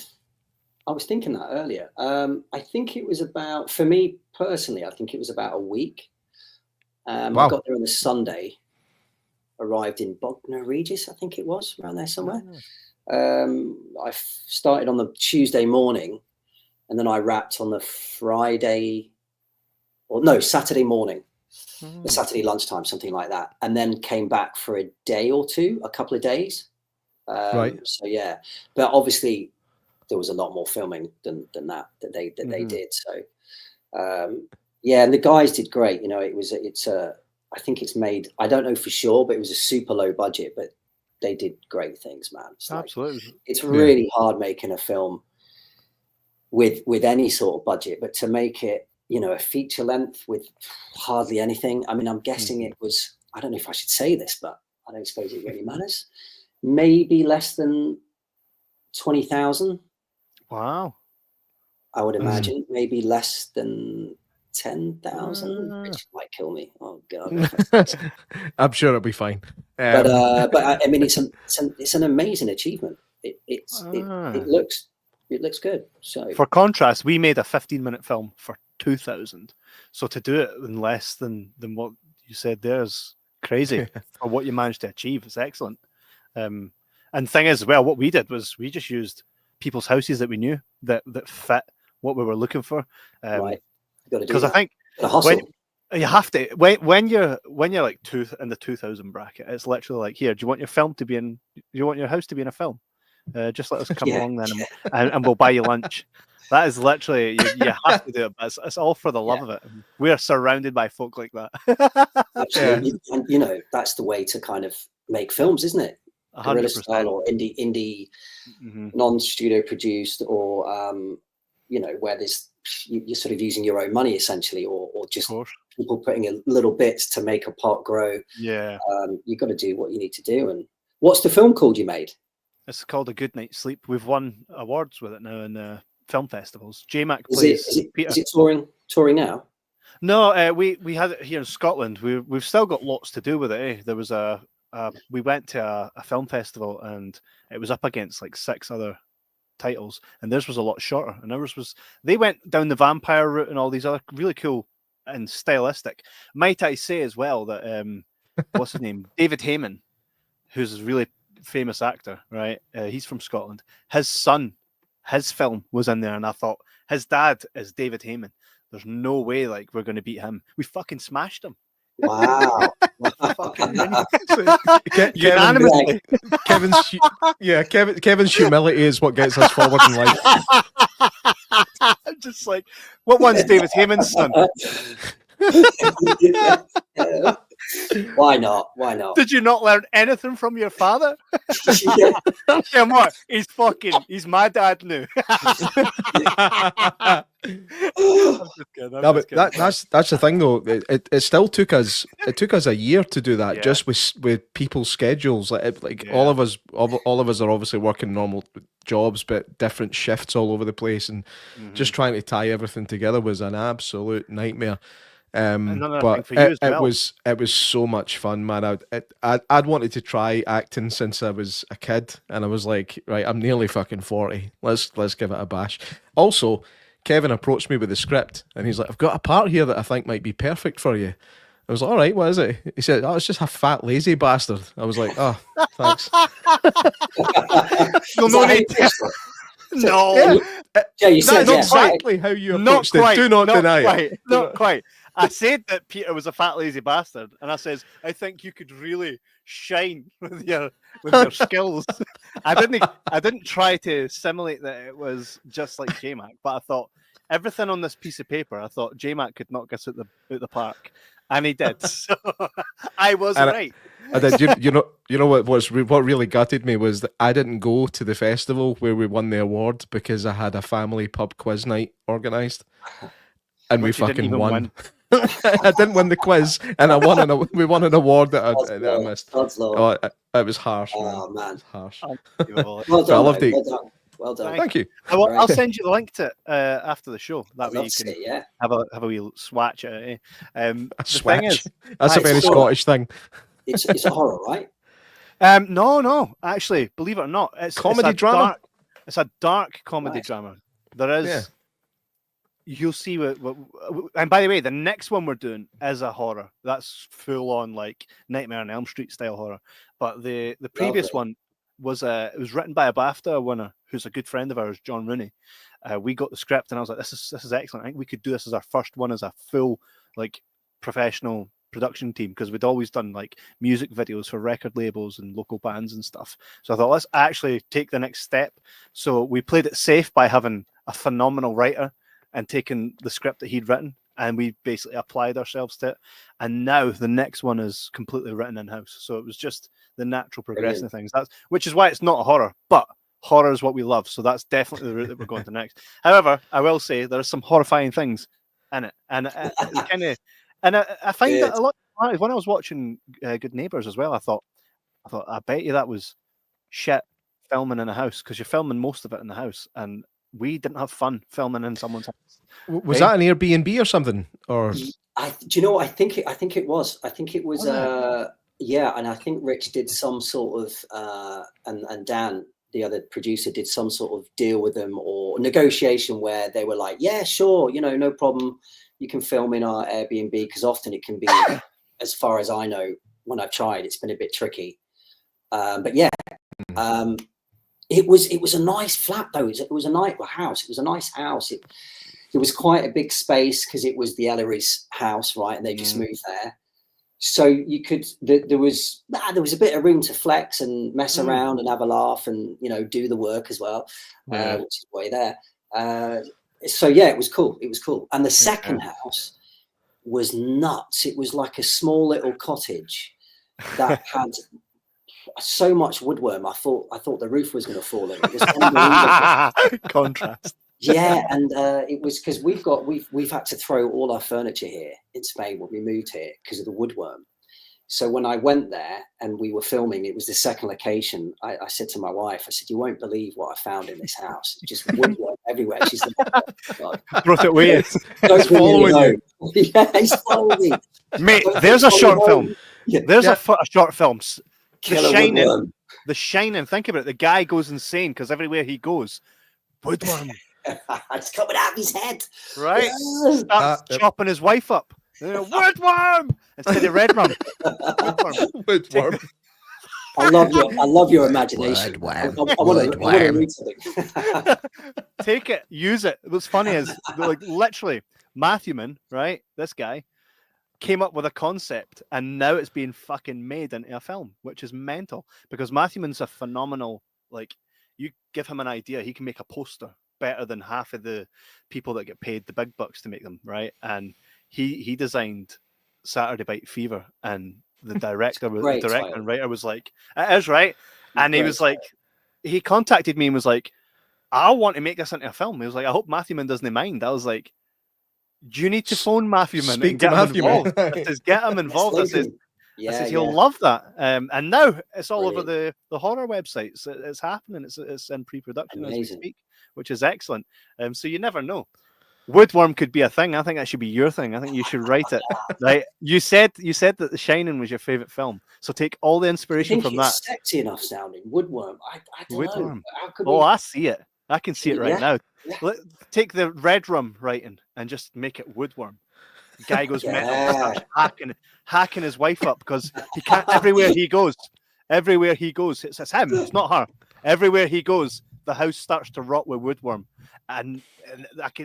Speaker 6: was thinking that earlier. I think it was about, for me personally, I think it was about a week. I got there on a Sunday, arrived in Bognor Regis, I think it was, around there somewhere. I started on the Tuesday morning, and then I wrapped on the Saturday morning, the Saturday lunchtime, something like that, and then came back for a day or two, a couple of days.
Speaker 2: Right. So
Speaker 6: yeah, but obviously there was a lot more filming than they did. So yeah, and the guys did great. You know, I think it's made. I don't know for sure, but it was a super low budget, but they did great things, man.
Speaker 1: Absolutely,
Speaker 6: it's really hard making a film with any sort of budget, but to make it, you know, a feature length with hardly anything. I mean, I'm guessing it was, I don't know if I should say this, but I don't suppose it really matters. Maybe less than 20,000.
Speaker 1: Wow.
Speaker 6: I would imagine maybe less than 10,000, which might kill me. Oh God.
Speaker 2: I'm sure it'll be fine.
Speaker 6: But I mean, it's an amazing achievement. It looks good. So
Speaker 1: for contrast, we made a 15-minute film for 2,000. So to do it in less than what you said there is crazy. For what you managed to achieve, it's excellent. And thing is, well, what we did was we just used people's houses that we knew that fit what we were looking for.
Speaker 6: Right.
Speaker 1: Because I think you have to when you're like in the 2,000 bracket, it's literally like, here, do you want your film to be in? Do you want your house to be in a film? Just let us come along then, and we'll buy you lunch. That is literally you have to do it. But it's all for the love of it. We are surrounded by folk like that.
Speaker 6: Absolutely, and you know that's the way to kind of make films, isn't it?
Speaker 1: 100%.
Speaker 6: Style or indie, non-studio produced, or you know, where you're sort of using your own money essentially, or just people putting in little bits to make a pot grow.
Speaker 1: Yeah,
Speaker 6: you've got to do what you need to do. And what's the film called you made?
Speaker 1: It's called A Good Night's Sleep. We've won awards with it now in film festivals. J-Mac plays Peter.
Speaker 6: Is it touring now?
Speaker 1: No, we had it here in Scotland. We've still got lots to do with it. There was a we went to a film festival, and it was up against like 6 other titles, and theirs was a lot shorter. And they went down the vampire route and all these other really cool and stylistic. Might I say as well that what's his name, David Heyman, who's a really famous actor, right? He's from Scotland. His son, his film was in there, and I thought his dad is David Heyman. There's no way like we're going to beat him. We fucking smashed him.
Speaker 6: Wow.
Speaker 1: Unanimously.
Speaker 2: Kevin's humility is what gets us forward in life.
Speaker 1: I'm just like, what one's David Heyman's son?
Speaker 6: Why not? Why not?
Speaker 1: Did you not learn anything from your father? Yeah, what? He's my dad now.
Speaker 2: No, but that's the thing though. It still took us a year to do that, just with people's schedules. All of us are obviously working normal jobs, but different shifts all over the place, and just trying to tie everything together was an absolute nightmare. But it was so much fun, man. I'd wanted to try acting since I was a kid, and I was like, right, I'm nearly fucking 40. Let's give it a bash. Also, Kevin approached me with the script, and he's like, I've got a part here that I think might be perfect for you. I was like, all right, what is it? He said, oh, it's just a fat, lazy bastard. I was like, oh, thanks.
Speaker 1: No need. No.
Speaker 6: Yeah, you said
Speaker 2: That's exactly how you approached it. Do not deny it.
Speaker 1: Not quite. I said that Peter was a fat, lazy bastard, and I says, I think you could really shine with your skills. I didn't try to simulate that it was just like J-Mac, but I thought everything on this piece of paper, I thought J-Mac could knock us out the park, and he did. So I was right.
Speaker 2: I did. You know what really gutted me was that I didn't go to the festival where we won the award because I had a family pub quiz night organised, and we fucking won. I didn't win the quiz, and we won an award that I missed. Oh, it was harsh.
Speaker 6: Oh man,
Speaker 2: it was harsh.
Speaker 6: Well done,
Speaker 2: I loved it.
Speaker 6: Well done.
Speaker 2: Thank you.
Speaker 1: I'll send you the link to it after the show. That way you can have a wee swatch at it. The thing is,
Speaker 2: that's a very Scottish thing.
Speaker 6: It's a horror, right?
Speaker 1: No, actually, believe it or not, it's
Speaker 2: comedy drama.
Speaker 1: It's a dark comedy drama. There is. Yeah. You'll see what. And by the way, the next one we're doing is a horror. That's full on like Nightmare on Elm Street style horror. But the previous one was it was written by a BAFTA winner who's a good friend of ours, John Rooney. We got the script, and I was like, this is excellent. I think we could do this as our first one as a full like professional production team, because we'd always done like music videos for record labels and local bands and stuff. So I thought, let's actually take the next step. So we played it safe by having a phenomenal writer and taking the script that he'd written, and we basically applied ourselves to it. And now the next one is completely written in-house. So it was just the natural progression of things. Which is why it's not a horror, but horror is what we love. So that's definitely the route that we're going to next. However, I will say there are some horrifying things in it, and I find that a lot. When I was watching Good Neighbours as well, I thought, I bet you that was shit filming in a house, because you're filming most of it in the house, and we didn't have fun filming in someone's house.
Speaker 2: Was that an Airbnb or something? Or
Speaker 6: do you know what? I think it was. I think it was. And I think Rich did some sort of, and Dan, the other producer, did some sort of deal with them or negotiation where they were like, yeah, sure, no problem. You can film in our Airbnb, because often it can be, as far as I know, when I've tried, it's been a bit tricky. But yeah, it was a nice flat though. It was a nice house. It was a nice house. It was quite a big space because it was the Ellery's house, right? And they just moved there. So you could, there was a bit of room to flex and mess around and have a laugh and, do the work as well, which is way there. So yeah, it was cool. It was cool. And the second house was nuts. It was like a small little cottage that had so much woodworm. I thought the roof was going to fall in. It was unbelievable.
Speaker 1: Contrast.
Speaker 6: Yeah, and it was because we've had to throw all our furniture here in Spain when we moved here because of the woodworm. So when I went there and we were filming, it was the second location. I said to my wife, I said, "You won't believe what I found in this house. Just woodworm everywhere." She's like,
Speaker 1: "Brought it weird."
Speaker 6: He's following you. Yeah, he's following me.
Speaker 1: Mate, there's a short film. Yeah. There's a short film.
Speaker 6: Killer
Speaker 1: Shining.
Speaker 6: Woodworm.
Speaker 1: The Shining. Think about it. The guy goes insane because everywhere he goes, woodworm.
Speaker 6: It's coming out of his head.
Speaker 1: Right?
Speaker 6: Yeah.
Speaker 1: Starts chopping his wife up. Woodworm instead of red rum. Woodworm.
Speaker 2: Woodworm.
Speaker 6: I love your imagination.
Speaker 2: Woodworm.
Speaker 6: I want to read something.
Speaker 1: Take it, use it. What's funny is, like, literally, Matthewman, right? This guy came up with a concept, and now it's being fucking made into a film, which is mental. Because Matthewman's a phenomenal. Like, you give him an idea, he can make a poster better than half of the people that get paid the big bucks to make them, right? And he designed Saturday Night Fever, and the director and writer was like, "It is right," and he was like, he contacted me and was like, "I want to make this into a film." He was like, "I hope Matthewman doesn't mind." I was like, "Do you need to phone Matthewman and get him involved?" I says, "Get him involved." I says, "He'll love that." And now it's all over the horror websites. It's happening. It's in pre-production as we speak, which is excellent. So you never know. Woodworm could be a thing. I think that should be your thing. I think you should write it. Right? You said that The Shining was your favorite film. So take all the inspiration from that.
Speaker 6: Sexy enough sounding. Woodworm. I don't know. How could
Speaker 1: I see it. I can see it right now. Yeah. Take the red rum writing and just make it woodworm. The guy goes mental, starts hacking his wife up because he can't. Everywhere he goes, it's him. It's not her. Everywhere he goes, the house starts to rot with woodworm, and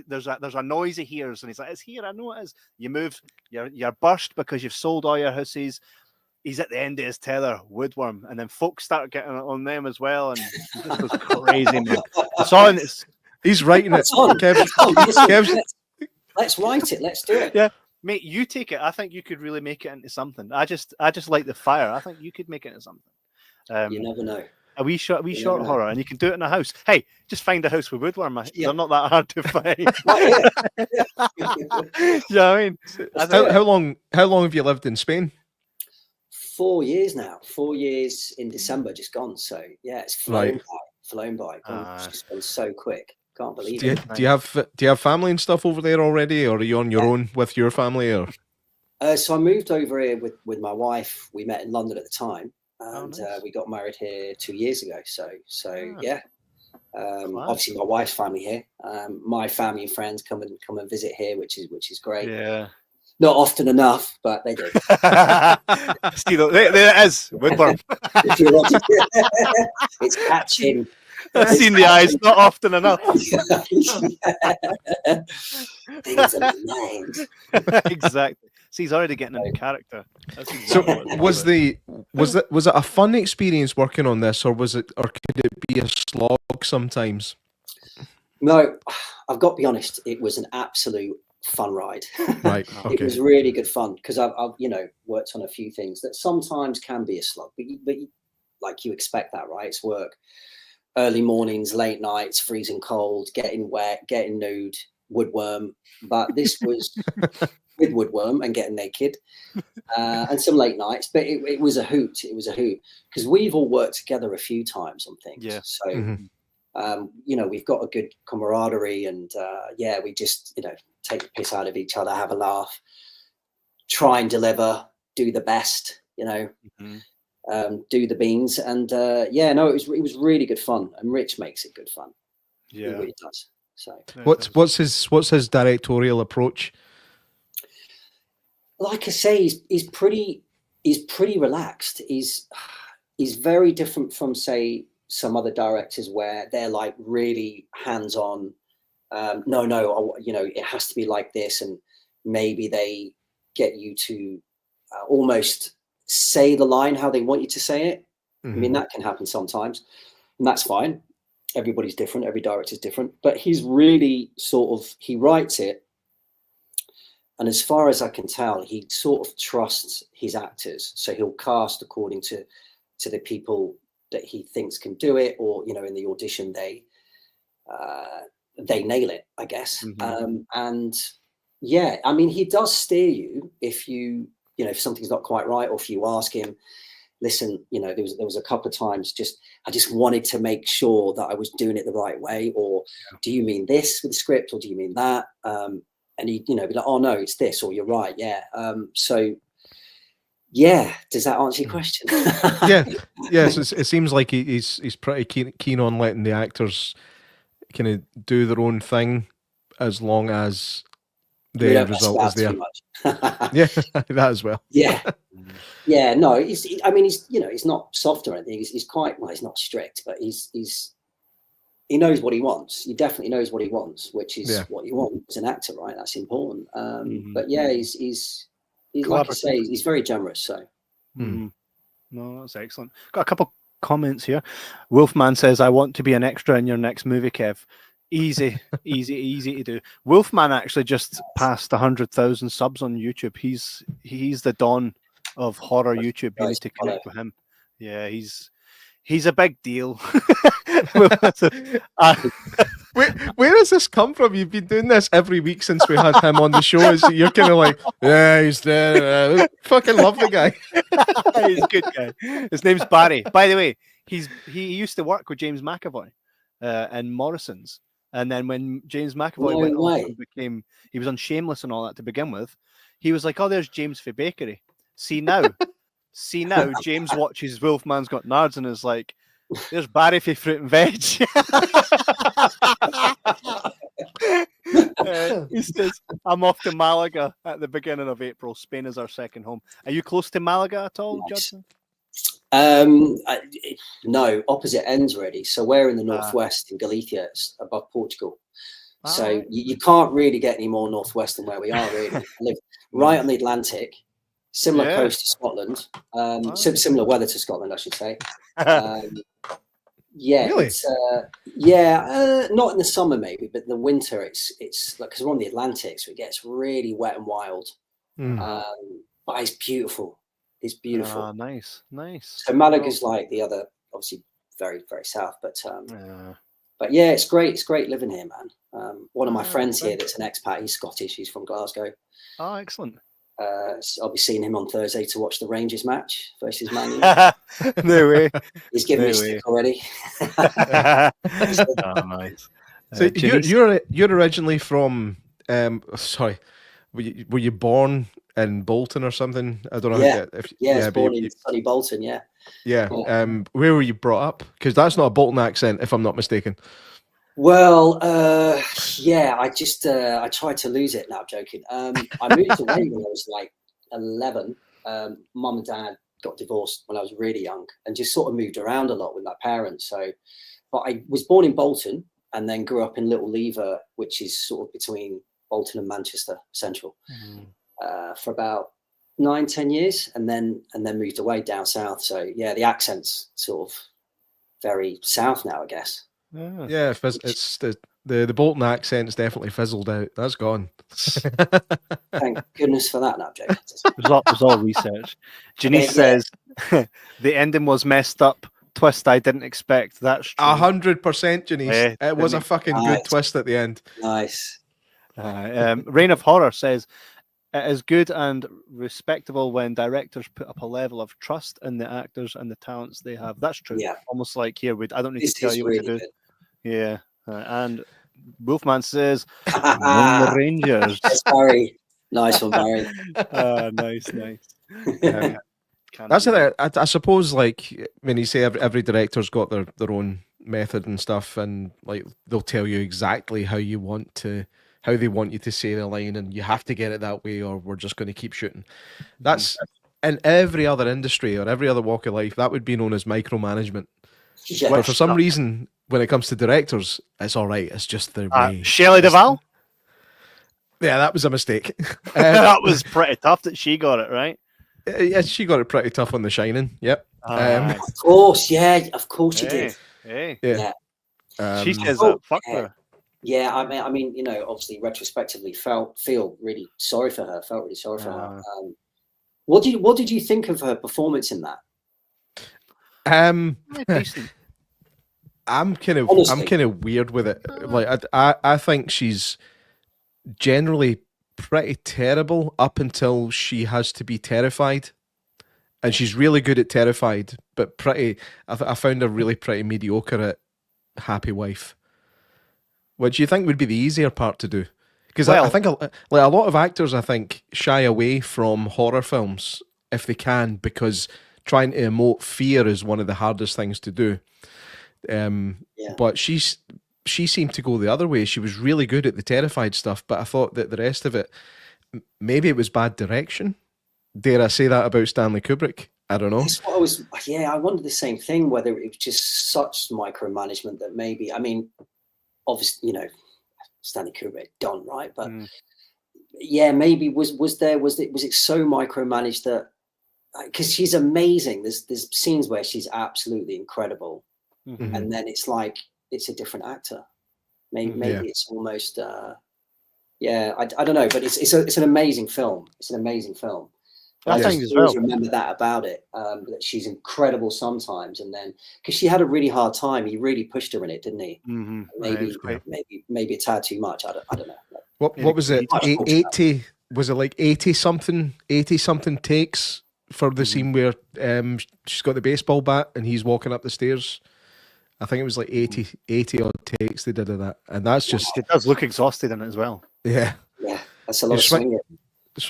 Speaker 1: there's a noise he hears, and he's like, "It's here, I know it is." You move, you're burst because you've sold all your houses. He's at the end of his tether, woodworm, and then folks start getting it on them as well, and he just goes crazy, man.
Speaker 2: He's writing it.
Speaker 6: Let's write it. Let's do it.
Speaker 1: Yeah, mate, you take it. I think you could really make it into something. I just like the fire. I think you could make it into something.
Speaker 6: You never know.
Speaker 1: A wee short horror, and you can do it in a house. Hey, just find a house with woodworm. They're not that hard to find. You know what I mean?
Speaker 2: How long have you lived in Spain?
Speaker 6: 4 years now. 4 years in December, just gone. So yeah, it's flown by. It's just gone so quick. Can't believe it.
Speaker 2: Do you have family and stuff over there already, or are you on your own with your family? Or
Speaker 6: so I moved over here with my wife. We met in London at the time, and we got married here 2 years ago. So yeah. Obviously my wife's family here. My family and friends come and visit here, which is great.
Speaker 1: Yeah.
Speaker 6: Not often enough, but they do.
Speaker 1: See, there it is. Woodworm.
Speaker 6: It's catching.
Speaker 1: I've seen the eyes. Not often enough.
Speaker 6: Things in the mind.
Speaker 1: Exactly. See, he's already getting into character.
Speaker 2: So was it a fun experience working on this, or could it be a slog sometimes?
Speaker 6: No, I've got to be honest. It was an absolute fun ride.
Speaker 2: Right. Okay.
Speaker 6: It was really good fun because I've worked on a few things that sometimes can be a slog, but like you expect that, right? It's work. Early mornings, late nights, freezing cold, getting wet, getting nude, woodworm. But this was with woodworm and getting naked, and some late nights. But it was a hoot. It was a hoot because we've all worked together a few times on things.
Speaker 1: Yeah.
Speaker 6: So, we've got a good camaraderie, and we just take the piss out of each other, have a laugh, try and deliver, do the best. Do the beans, and it was really good fun, and Rich makes it good fun.
Speaker 1: Yeah,
Speaker 6: he really does. So
Speaker 2: what's his directorial approach?
Speaker 6: Like I say, he's pretty relaxed. He's very different from, say, some other directors where they're like really hands-on. It has to be like this, and maybe they get you to almost say the line how they want you to say it. I mean, that can happen sometimes, and that's fine. Everybody's different. Every director's different, but he's really he writes it. And as far as I can tell, he sort of trusts his actors. So he'll cast according to the people that he thinks can do it, or, in the audition, they nail it, I guess. And yeah, I mean, he does steer you if if something's not quite right, or if you ask him, listen, there was a couple of times I just wanted to make sure that I was doing it the right way, or do you mean this with the script, or do you mean that? And he'd be like, oh no, it's this, or you're right, yeah. So Yeah, does that answer your question?
Speaker 2: Yeah. So it seems like he's pretty keen on letting the actors kind of do their own thing as long as the end result is there. Yeah, that as well.
Speaker 6: Yeah. No, he's not soft or anything. He's quite well. He's not strict, but he knows what he wants. He definitely knows what he wants, which is what you want as an actor, right? That's important. But yeah, he's like I say, he's very generous. So.
Speaker 1: No, that's excellent. Got a couple comments here. Wolfman says, "I want to be an extra in your next movie, Kev." Easy to do. Wolfman actually just passed 100,000 subs on YouTube. He's the dawn of horror YouTube. You need to connect with him. Yeah, he's a big deal.
Speaker 2: Where has this come from? You've been doing this every week since we had him on the show. You're kind of like, yeah, he's there. Fucking love the guy.
Speaker 1: He's a good guy. His name's Barry. By the way, he used to work with James McAvoy and Morrison's. And then when James McAvoy went on and he was on Shameless and all that to begin with, he was like, "Oh, there's James for Bakery. See now, James watches Wolfman's Got Nards and is like, there's Barry for Fruit and Veg." He says, "I'm off to Malaga at the beginning of April. Spain is our second home." Are you close to Malaga at all, Judson?
Speaker 6: No, opposite ends really. So we're in the northwest in Galicia, it's above Portugal. So you can't really get any more northwest than where we are. Really, I live right on the Atlantic, similar coast to Scotland, similar weather to Scotland, I should say.
Speaker 2: Really?
Speaker 6: It's, not in the summer maybe, but in the winter it's like because we're on the Atlantic, so it gets really wet and wild. But it's beautiful. It's beautiful.
Speaker 1: Oh, nice.
Speaker 6: So Malaga's like the other, obviously very, very south, but yeah, it's great. It's great living here, man. One of my friends here that's an expat, he's Scottish. He's from Glasgow.
Speaker 1: Oh, excellent.
Speaker 6: So I'll be seeing him on Thursday to watch the Rangers match versus Man U.
Speaker 1: No way.
Speaker 6: He's giving me a stick already.
Speaker 1: Oh, nice.
Speaker 2: So you're originally from sorry, were you born in Bolton or something? I don't know.
Speaker 6: I was born in sunny Bolton. Yeah.
Speaker 2: Where were you brought up? Because that's not a Bolton accent, if I'm not mistaken.
Speaker 6: Well, I just I tried to lose it. No, I'm joking. I moved away when I was like 11. Mum and Dad got divorced when I was really young, and just sort of moved around a lot with my parents. So, but I was born in Bolton and then grew up in Little Lever, which is sort of between Bolton and Manchester Central, for about 9-10 years, and then moved away down south. So yeah, the accent's sort of very south now, I guess.
Speaker 2: Yeah, it's the Bolton accent's definitely fizzled out. That's gone.
Speaker 6: Thank goodness for that, now, Jake.
Speaker 1: It was all research. Janice says the ending was messed up. Twist I didn't expect. That's true.
Speaker 2: 100%, Janice. It was a fucking good twist at the end.
Speaker 6: Nice.
Speaker 1: Reign of Horror says it is good and respectable when directors put up a level of trust in the actors and the talents they have. That's true. Yeah. Almost like here, I don't need to tell you what to do. Good. Yeah. And Wolfman says, the Rangers.
Speaker 6: Barry. Nice one, Barry.
Speaker 1: Nice.
Speaker 2: That's it. I suppose, like, when you say every director's got their own method and stuff, and like they'll tell you exactly how they want you to say the line, and you have to get it that way, or we're just going to keep shooting. That's in every other industry or every other walk of life. That would be known as micromanagement. Yeah. But for some reason, when it comes to directors, it's all right. It's just their way.
Speaker 1: Shelley Duvall?
Speaker 2: Yeah, that was a mistake.
Speaker 1: That was pretty tough that she got it, right?
Speaker 2: Yeah, she got it pretty tough on The Shining. Yep.
Speaker 6: Of course, yeah. Of course she did.
Speaker 1: Hey.
Speaker 2: Yeah.
Speaker 1: She says, fuck her.
Speaker 6: Yeah, I mean, you know, obviously, retrospectively, felt really sorry for her. What did you think of her performance in that?
Speaker 1: Decent.
Speaker 2: I'm kind of weird with it. Like, I think she's generally pretty terrible up until she has to be terrified, and she's really good at terrified, but I found her really pretty mediocre at Happy Wife. What do you think would be the easier part to do? Because I think a lot of actors, I think, shy away from horror films if they can, because trying to emote fear is one of the hardest things to do. But she seemed to go the other way. She was really good at the terrified stuff, but I thought that the rest of it, maybe it was bad direction. Dare I say that about Stanley Kubrick? I don't know.
Speaker 6: That's what I was. Yeah, I wondered the same thing. Whether it was just such micromanagement that maybe. I mean, obviously, Stanley Kubrick done right, but yeah, maybe was it so micromanaged that, because she's amazing. There's scenes where she's absolutely incredible, and then it's like it's a different actor. Maybe it's almost. I don't know, but it's an amazing film. It's an amazing film. I just always remember that about it, that she's incredible sometimes, and then because she had a really hard time, he really pushed her in it, didn't he? Maybe it's had too much. I don't know.
Speaker 2: What was it? 80? Was it like 80 something takes for the scene where she's got the baseball bat and he's walking up the stairs? I think it was like 80 odd takes they did of that, and that's just.
Speaker 1: It does look exhausted in it as well.
Speaker 6: Yeah, that's a lot of swinging.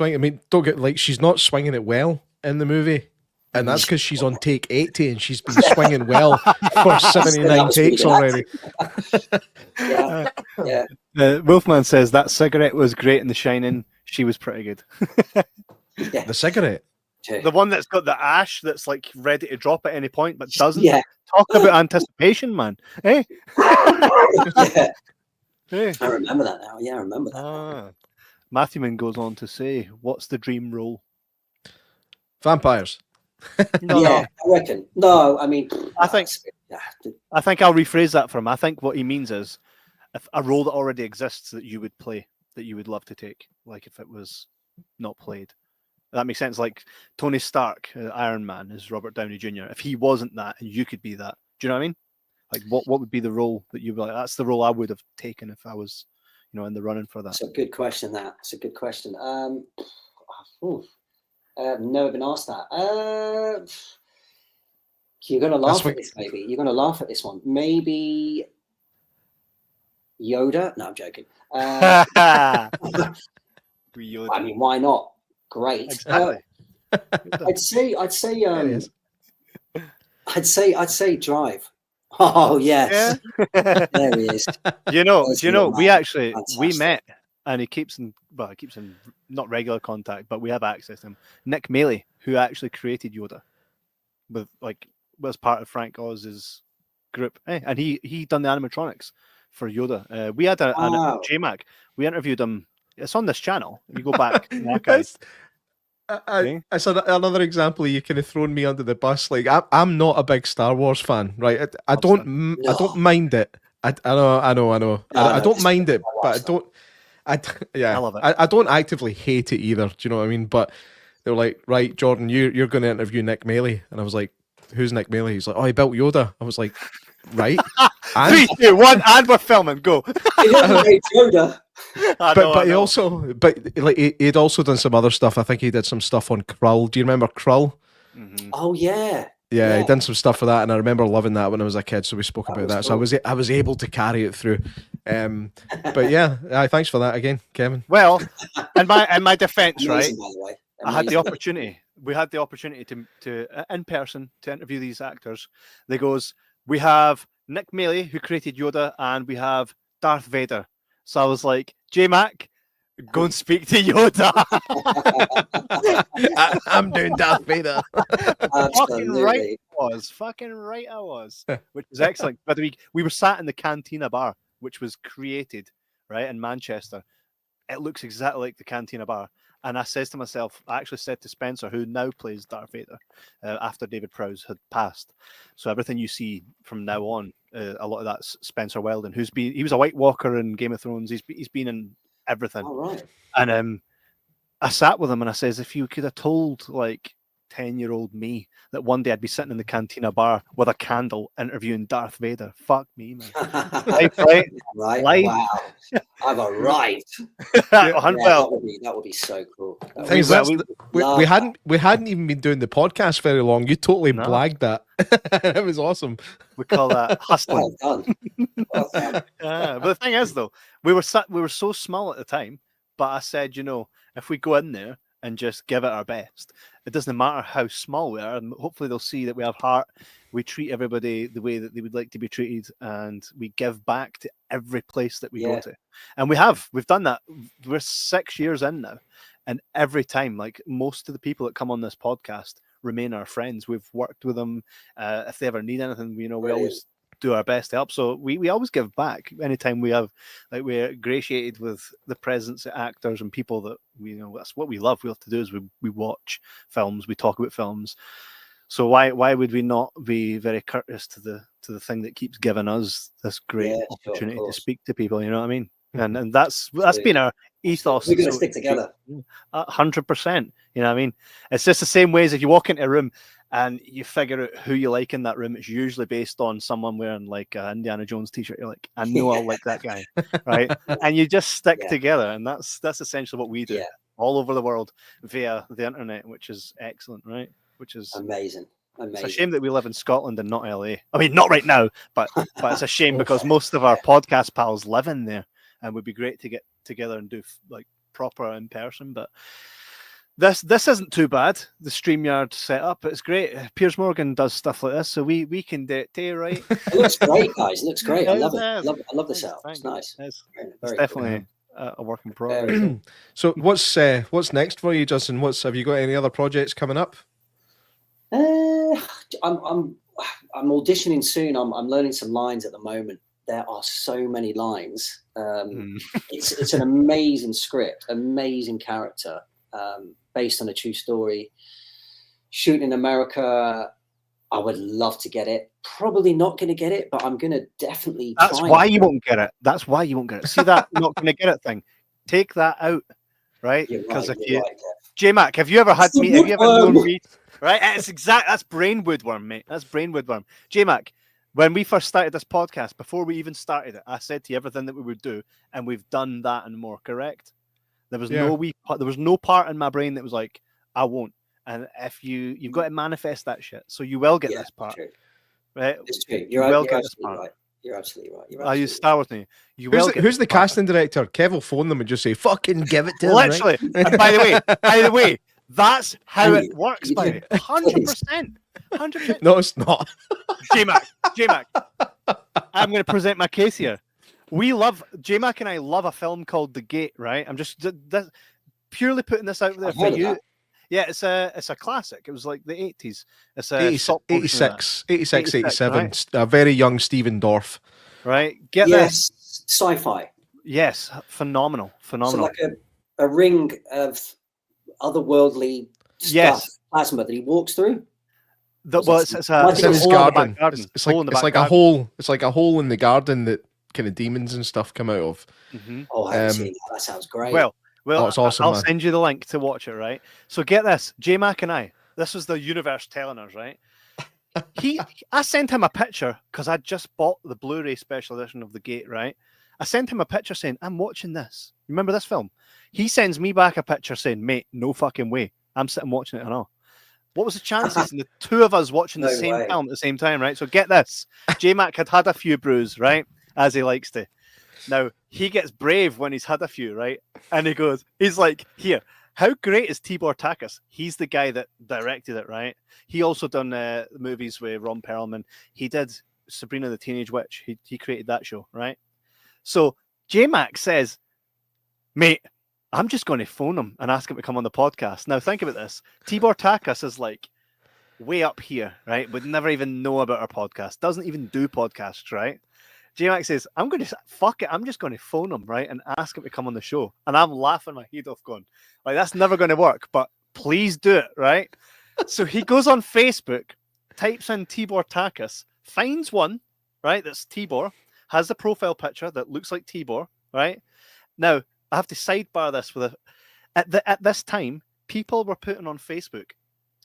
Speaker 2: I mean, don't get she's not swinging it well in the movie, and that's because she's on take 80 and she's been swinging well for 79 takes already.
Speaker 1: Wolfman says that cigarette was great in The Shining. She was pretty good.
Speaker 2: The cigarette,
Speaker 1: the one that's got the ash that's like ready to drop at any point but doesn't. Talk about anticipation, man. Hey.
Speaker 6: I remember that now. Yeah, I remember that.
Speaker 1: Matthewman goes on to say, "What's the dream role?"
Speaker 2: Vampires.
Speaker 6: No. Yeah, I reckon. No, I mean,
Speaker 1: I think I'll rephrase that for him. I think what he means is a role that already exists that you would play, that you would love to take, like if it was not played. That makes sense. Like Tony Stark, Iron Man, is Robert Downey Jr. If he wasn't that, and you could be that, do you know what I mean? Like, what would be the role that you'd be like? That's the role I would have taken if I was, in the running for that.
Speaker 6: It's a good question. It's a good question. Never been asked that. You're going to laugh at this, maybe. You're going to laugh at this one. Maybe Yoda? No, I'm joking. I mean, why not? Great.
Speaker 1: Exactly.
Speaker 6: I'd say Drive. Oh yes, there he is.
Speaker 1: We met, and he keeps in not regular contact, but we have access to him. Nick Maley, who actually created Yoda, was part of Frank Oz's group, and he done the animatronics for Yoda. We had a J-Mac. We interviewed him. It's on this channel. If you go back,
Speaker 2: I saw another example. You kind of thrown me under the bus. Like I'm not a big Star Wars fan, right? I don't mind it. I know. I don't mind it, but I don't. I love it. I don't actively hate it either. Do you know what I mean? But they were like, right, Jordan, you're going to interview Nick Maley, and I was like, who's Nick Maley? He's like, oh, he built Yoda. I was like, right.
Speaker 1: 3, 2, 1, and we're filming. Go.
Speaker 6: Yoda.
Speaker 2: He'd also done some other stuff. I think he did some stuff on Krull. Do you remember Krull?
Speaker 6: Mm-hmm. Oh yeah.
Speaker 2: Yeah, he done some stuff for that, and I remember loving that when I was a kid. So we spoke about that. Cool. So I was able to carry it through. But yeah, thanks for that again, Kevin.
Speaker 1: Well, in my defence, right? I had the opportunity. We had the opportunity to in person to interview these actors. They goes, we have Nick Maley, who created Yoda, and we have Darth Vader. So I was like, J-Mac, go and speak to Yoda.
Speaker 2: I'm doing Darth Vader.
Speaker 1: Fucking right I was. Which was excellent. But we were sat in the Cantina bar, which was created, right, in Manchester. It looks exactly like the Cantina bar. And I says to myself, I actually said to Spencer, who now plays Darth Vader, after David Prowse had passed. So everything you see from now on, a lot of that's Spencer Weldon, he was a White Walker in Game of Thrones. He's been in everything.
Speaker 6: All right.
Speaker 1: And I sat with him and I says, if you could have told like 10-year-old me that one day I'd be sitting in the Cantina bar with a candle interviewing Darth Vader, fuck me, man. Right?
Speaker 6: Wow. I've arrived. That would be so cool.
Speaker 2: We hadn't even been doing the podcast very long. You totally blagged that. It was awesome.
Speaker 1: We call that hustling.
Speaker 6: Well done.
Speaker 1: But the thing is, though, we were so small at the time. But I said, if we go in there and just give it our best. It doesn't matter how small we are, and hopefully they'll see that we have heart. We treat everybody the way that they would like to be treated, and we give back to every place that we go to. And we've done that. We're 6 years in now, and every time, like, most of the people that come on this podcast remain our friends. We've worked with them. If they ever need anything, we always do our best to help. So we always give back anytime we have, like, we're ingratiated with the presence of actors and people that that's what we love. We love to do is we watch films, we talk about films. So why would we not be very courteous to the thing that keeps giving us this great opportunity to speak to people? You know what I mean? And that's been our ethos.
Speaker 6: We're going to stick together.
Speaker 1: 100%. You know what I mean? It's just the same way as if you walk into a room and you figure out who you like in that room. It's usually based on someone wearing like an Indiana Jones t-shirt. You're like, I know I'll like that guy, right? And you just stick together, and that's essentially what we do all over the world via the internet, which is excellent, right? Which is
Speaker 6: amazing.
Speaker 1: It's a shame that we live in Scotland and not LA. I mean, not right now, but it's a shame because most of our podcast pals live in there, and it would be great to get together and do like proper in person. But this isn't too bad. The StreamYard setup, it's great. Piers Morgan does stuff like this, so we can do it too, right?
Speaker 6: It looks great, guys. It looks great. I love it. I love the setup. It's nice.
Speaker 1: It's definitely a work in progress.
Speaker 2: So what's next for you, Justin? Have you got any other projects coming up?
Speaker 6: I'm auditioning soon. I'm learning some lines at the moment. There are so many lines. It's an amazing script, amazing character, based on a true story. Shooting in America, I would love to get it. Probably not going to get it, but I'm going to definitely.
Speaker 1: That's why you won't get it. That's why you won't get it. See that not going to get it thing? Take that out, right? Because J-Mac, have you ever had me? Have you ever known me? Right, that's brain woodworm, mate. That's brain woodworm. J-Mac, when we first started this podcast, before we even started it, I said to you everything that we would do, and we've done that and more. Correct? There was no part in my brain that was like, I won't. And if you've got to manifest that shit, so you will get this part.
Speaker 6: True.
Speaker 1: Right?
Speaker 6: It's true. You're absolutely right. You're absolutely right.
Speaker 1: You star with me.
Speaker 2: Who's the casting director? Kev will phone them and just say, "Fucking give it to them."
Speaker 1: Literally. Right? And by the way, that's how it works, by it. 100%. 100%.
Speaker 2: No, it's not.
Speaker 1: J-Mac, I'm going to present my case here. J-Mac and I love a film called The Gate, right? I'm just purely putting this out there for you. Yeah, it's a classic. It was like the 80s. It's
Speaker 2: 86, 87. Right? A very young Stephen Dorff.
Speaker 1: Right?
Speaker 6: Sci-fi.
Speaker 1: Yes, phenomenal.
Speaker 6: So like a ring of otherworldly stuff, plasma that he walks through.
Speaker 2: It's in his garden. It's like a hole. It's like a hole in the garden that kind of demons and stuff come out of.
Speaker 1: Mm-hmm.
Speaker 6: Oh, I haven't seen that. That sounds great.
Speaker 1: Well,
Speaker 2: it's awesome.
Speaker 1: I'll send you the link to watch it. Right. So get this, J-Mac and I. This was the universe telling us, right? I sent him a picture because I just bought the Blu-ray special edition of The Gate, right? I sent him a picture saying, I'm watching this. Remember this film? He sends me back a picture saying, mate, no fucking way. I'm sitting watching it and all. What was the chances in the two of us watching the same film at the same time, right? So get this. J-Mac had a few brews, right? As he likes to. Now, he gets brave when he's had a few, right? And he's like, here, how great is Tibor Takas? He's the guy that directed it, right? He also done movies with Ron Perlman. He did Sabrina the Teenage Witch. He created that show, right? So J-Mac says, mate, I'm just going to phone him and ask him to come on the podcast. Now, think about this. Tibor Takas is like way up here, right? Would never even know about our podcast. Doesn't even do podcasts, right? J-Mac says, I'm just going to phone him, right? And ask him to come on the show. And I'm laughing my head off going, like, that's never going to work, but please do it, right? So he goes on Facebook, types in Tibor Takas, finds one, right? That's Tibor, has the profile picture that looks like Tibor, right? Now, I have to sidebar this with at this time, people were putting on Facebook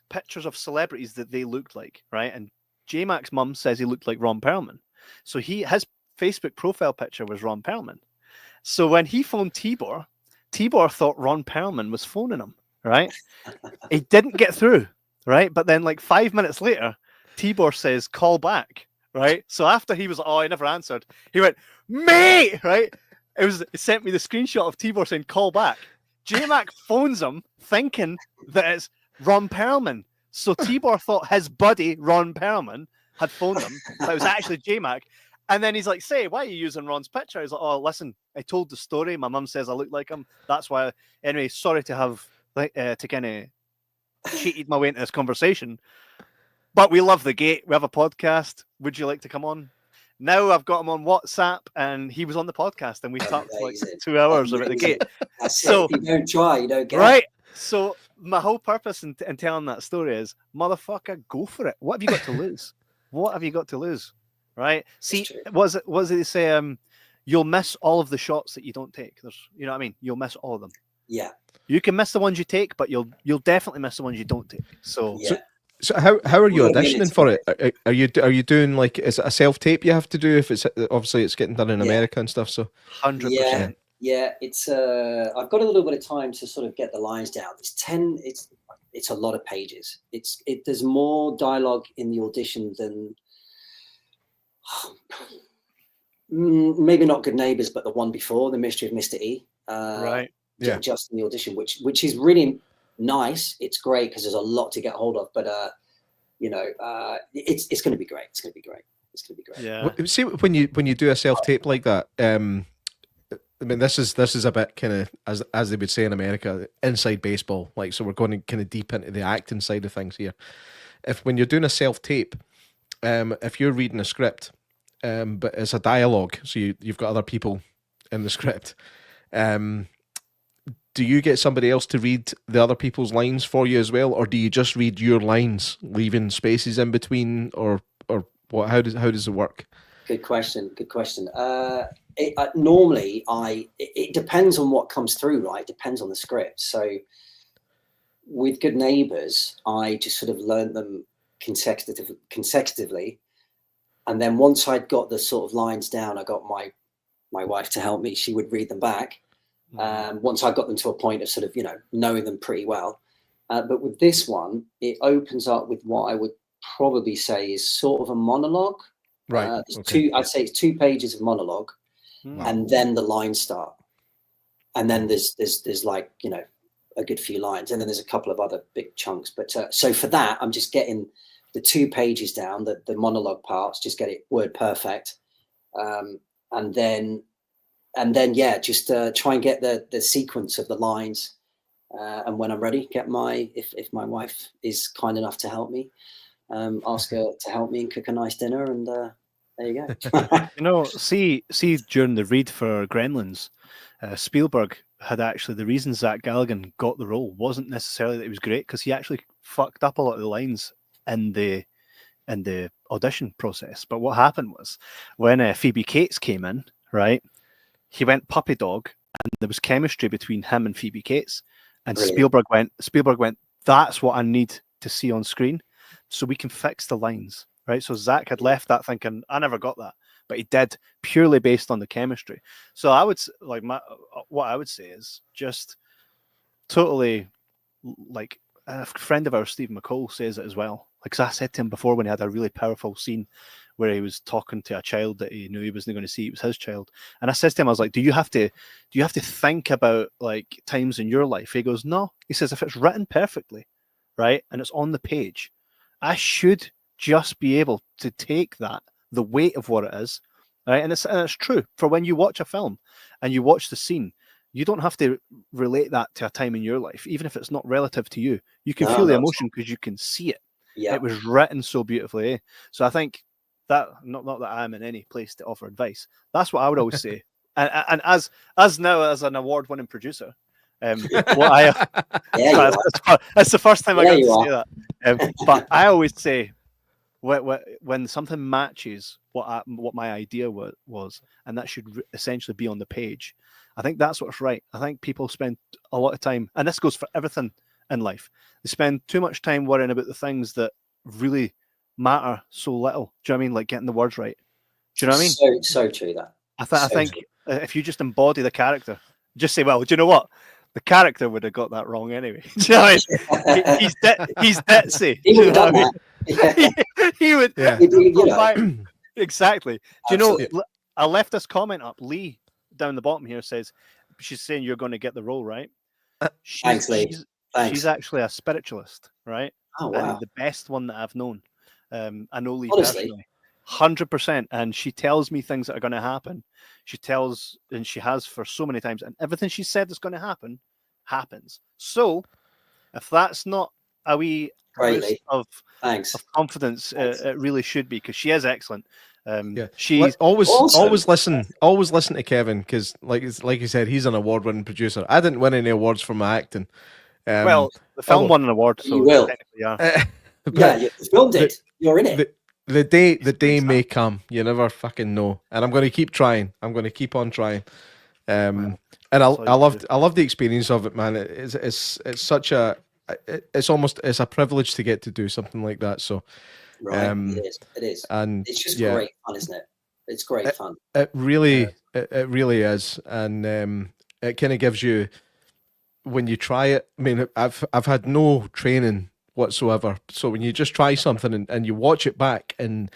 Speaker 1: pictures of celebrities that they looked like, right? And J-Mac's mum says he looked like Ron Perlman. So his Facebook profile picture was Ron Perlman. So when he phoned Tibor thought Ron Perlman was phoning him, right? He didn't get through, right? But then like 5 minutes later, Tibor says, call back, right? So after he was, I never answered, he went, mate, right? It sent me the screenshot of Tibor saying, call back. J-Mac phones him thinking that it's Ron Perlman. So Tibor thought his buddy, Ron Perlman, had phoned him, but it was actually J-Mac. And then he's like, say, why are you using Ron's picture? He's like, oh, listen, I told the story. My mum says I look like him. That's why. Anyway, sorry to have to kind of cheated my way into this conversation. But we love the gate. We have a podcast. Would you like to come on? Now I've got him on WhatsApp, and he was on the podcast, and we talked for like 2 hours about the gate.
Speaker 6: So if you don't try, you don't get
Speaker 1: right. So my whole purpose in telling that story is, motherfucker, go for it. What have you got to lose? What have you got to lose? Right? See, what does it say? You'll miss all of the shots that you don't take. You know what I mean? You'll miss all of them.
Speaker 6: Yeah.
Speaker 1: You can miss the ones you take, but you'll definitely miss the ones you don't take. So.
Speaker 6: Yeah.
Speaker 2: So how are you auditioning for it? Are you doing like, is it a self tape you have to do? If it's obviously it's getting done in America and stuff. So
Speaker 1: 100%.
Speaker 6: Yeah. It's I've got a little bit of time to sort of get the lines down. It's a lot of pages. There's more dialogue in the audition than maybe not Good Neighbours, but the one before, The Mystery of Mr. E.
Speaker 1: Right.
Speaker 6: Yeah. Just in the audition, which is really nice. It's great because there's a lot to get hold of, but it's going to be great. It's going to be great.
Speaker 1: Yeah.
Speaker 2: See, when you do a self tape like that, I mean, this is a bit kind of, as they would say in America, inside baseball. Like, so we're going kind of deep into the acting side of things here. When you're doing a self tape, if you're reading a script, but it's a dialogue, so you've got other people in the script, do you get somebody else to read the other people's lines for you as well, or do you just read your lines, leaving spaces in between, or what? How does it work?
Speaker 6: Good question. Normally, it depends on what comes through, right? It depends on the script. So with Good Neighbours, I just sort of learned them consecutively, and then once I'd got the sort of lines down, I got my wife to help me. She would read them back. Once I got them to a point of sort of, knowing them pretty well. But with this one, it opens up with what I would probably say is sort of a monologue.
Speaker 2: Right.
Speaker 6: I'd say it's 2 pages of monologue, and then the lines start. And then there's like, a good few lines. And then there's a couple of other big chunks. But so for that, I'm just getting the 2 pages down, the monologue parts, just get it word perfect. And then just try and get the sequence of the lines, and when I'm ready, get if my wife is kind enough to help me, ask her to help me and cook a nice dinner, and there you go.
Speaker 1: See during the read for Gremlins, Spielberg had actually, the reason Zach Galligan got the role wasn't necessarily that he was great, because he actually fucked up a lot of the lines in the audition process. But what happened was, when Phoebe Cates came in, right, he went puppy dog, and there was chemistry between him and Phoebe Cates. And Brilliant. Spielberg went, that's what I need to see on screen, so we can fix the lines, right? So Zach had left that thinking, I never got that, but he did, purely based on the chemistry. So I would what I would say is just totally, like a friend of ours, Stephen McCall, says it as well. Like, 'cause I said to him before, when he had a really powerful scene where he was talking to a child that he knew he wasn't going to see, it was his child. And I said to him, I was like, do you have to think about like times in your life? He goes, no. He says, if it's written perfectly, right, and it's on the page, I should just be able to take that, the weight of what it is, right? And it's true. For when you watch a film and you watch the scene, you don't have to relate that to a time in your life, even if it's not relative to you. You can feel the emotion because you can see it. Yeah. It was written so beautifully. So I think that, not that I'm in any place to offer advice, that's what I would always say. And as now as an award-winning producer, that's the first time I got to say that. But I always say, when something matches what my idea was, and that should essentially be on the page, I think that's what's right. I think people spend a lot of time, and this goes for everything in life, they spend too much time worrying about the things that really matter so little. Do you know what I mean? Like getting the words right. Do you know what I mean?
Speaker 6: So true that.
Speaker 1: I think if you just embody the character, just say, well, do you know what? The character would have got that wrong anyway. Do you know what I mean? He's Detsy.
Speaker 6: He would have done that.
Speaker 1: He would.
Speaker 6: Yeah.
Speaker 1: Exactly. Do you know, I left this comment up. Lee down the bottom here says, she's saying you're going to get the role, right?
Speaker 6: Thanks, Lee. Thanks.
Speaker 1: She's actually a spiritualist, right?
Speaker 6: Oh, wow.
Speaker 1: And the best one that I've known. I know Lee
Speaker 6: Honestly?
Speaker 1: personally, 100%. And she tells me things that are going to happen. She tells, and she has for so many times, and everything she said is going to happen happens. So, if that's not a wee boost of confidence, it really should be, because she is excellent. She's
Speaker 2: always listen to Kevin, because like you said, he's an award-winning producer. I didn't win any awards for my acting.
Speaker 1: Well, the film won an award, so
Speaker 6: you will.
Speaker 1: Yeah,
Speaker 6: you filmed it. You're in it.
Speaker 2: The day may come. You never fucking know. And I'm going to keep trying. I'm going to keep on trying. And I love the experience of it, man. It's such a it's a privilege to get to do something like that. So.
Speaker 6: Right, it is, and it's just great fun, isn't it? It's great fun.
Speaker 2: It really is, and it kind of gives you, when you try it. I mean, I've had no training whatsoever, so when you just try something and you watch it back, and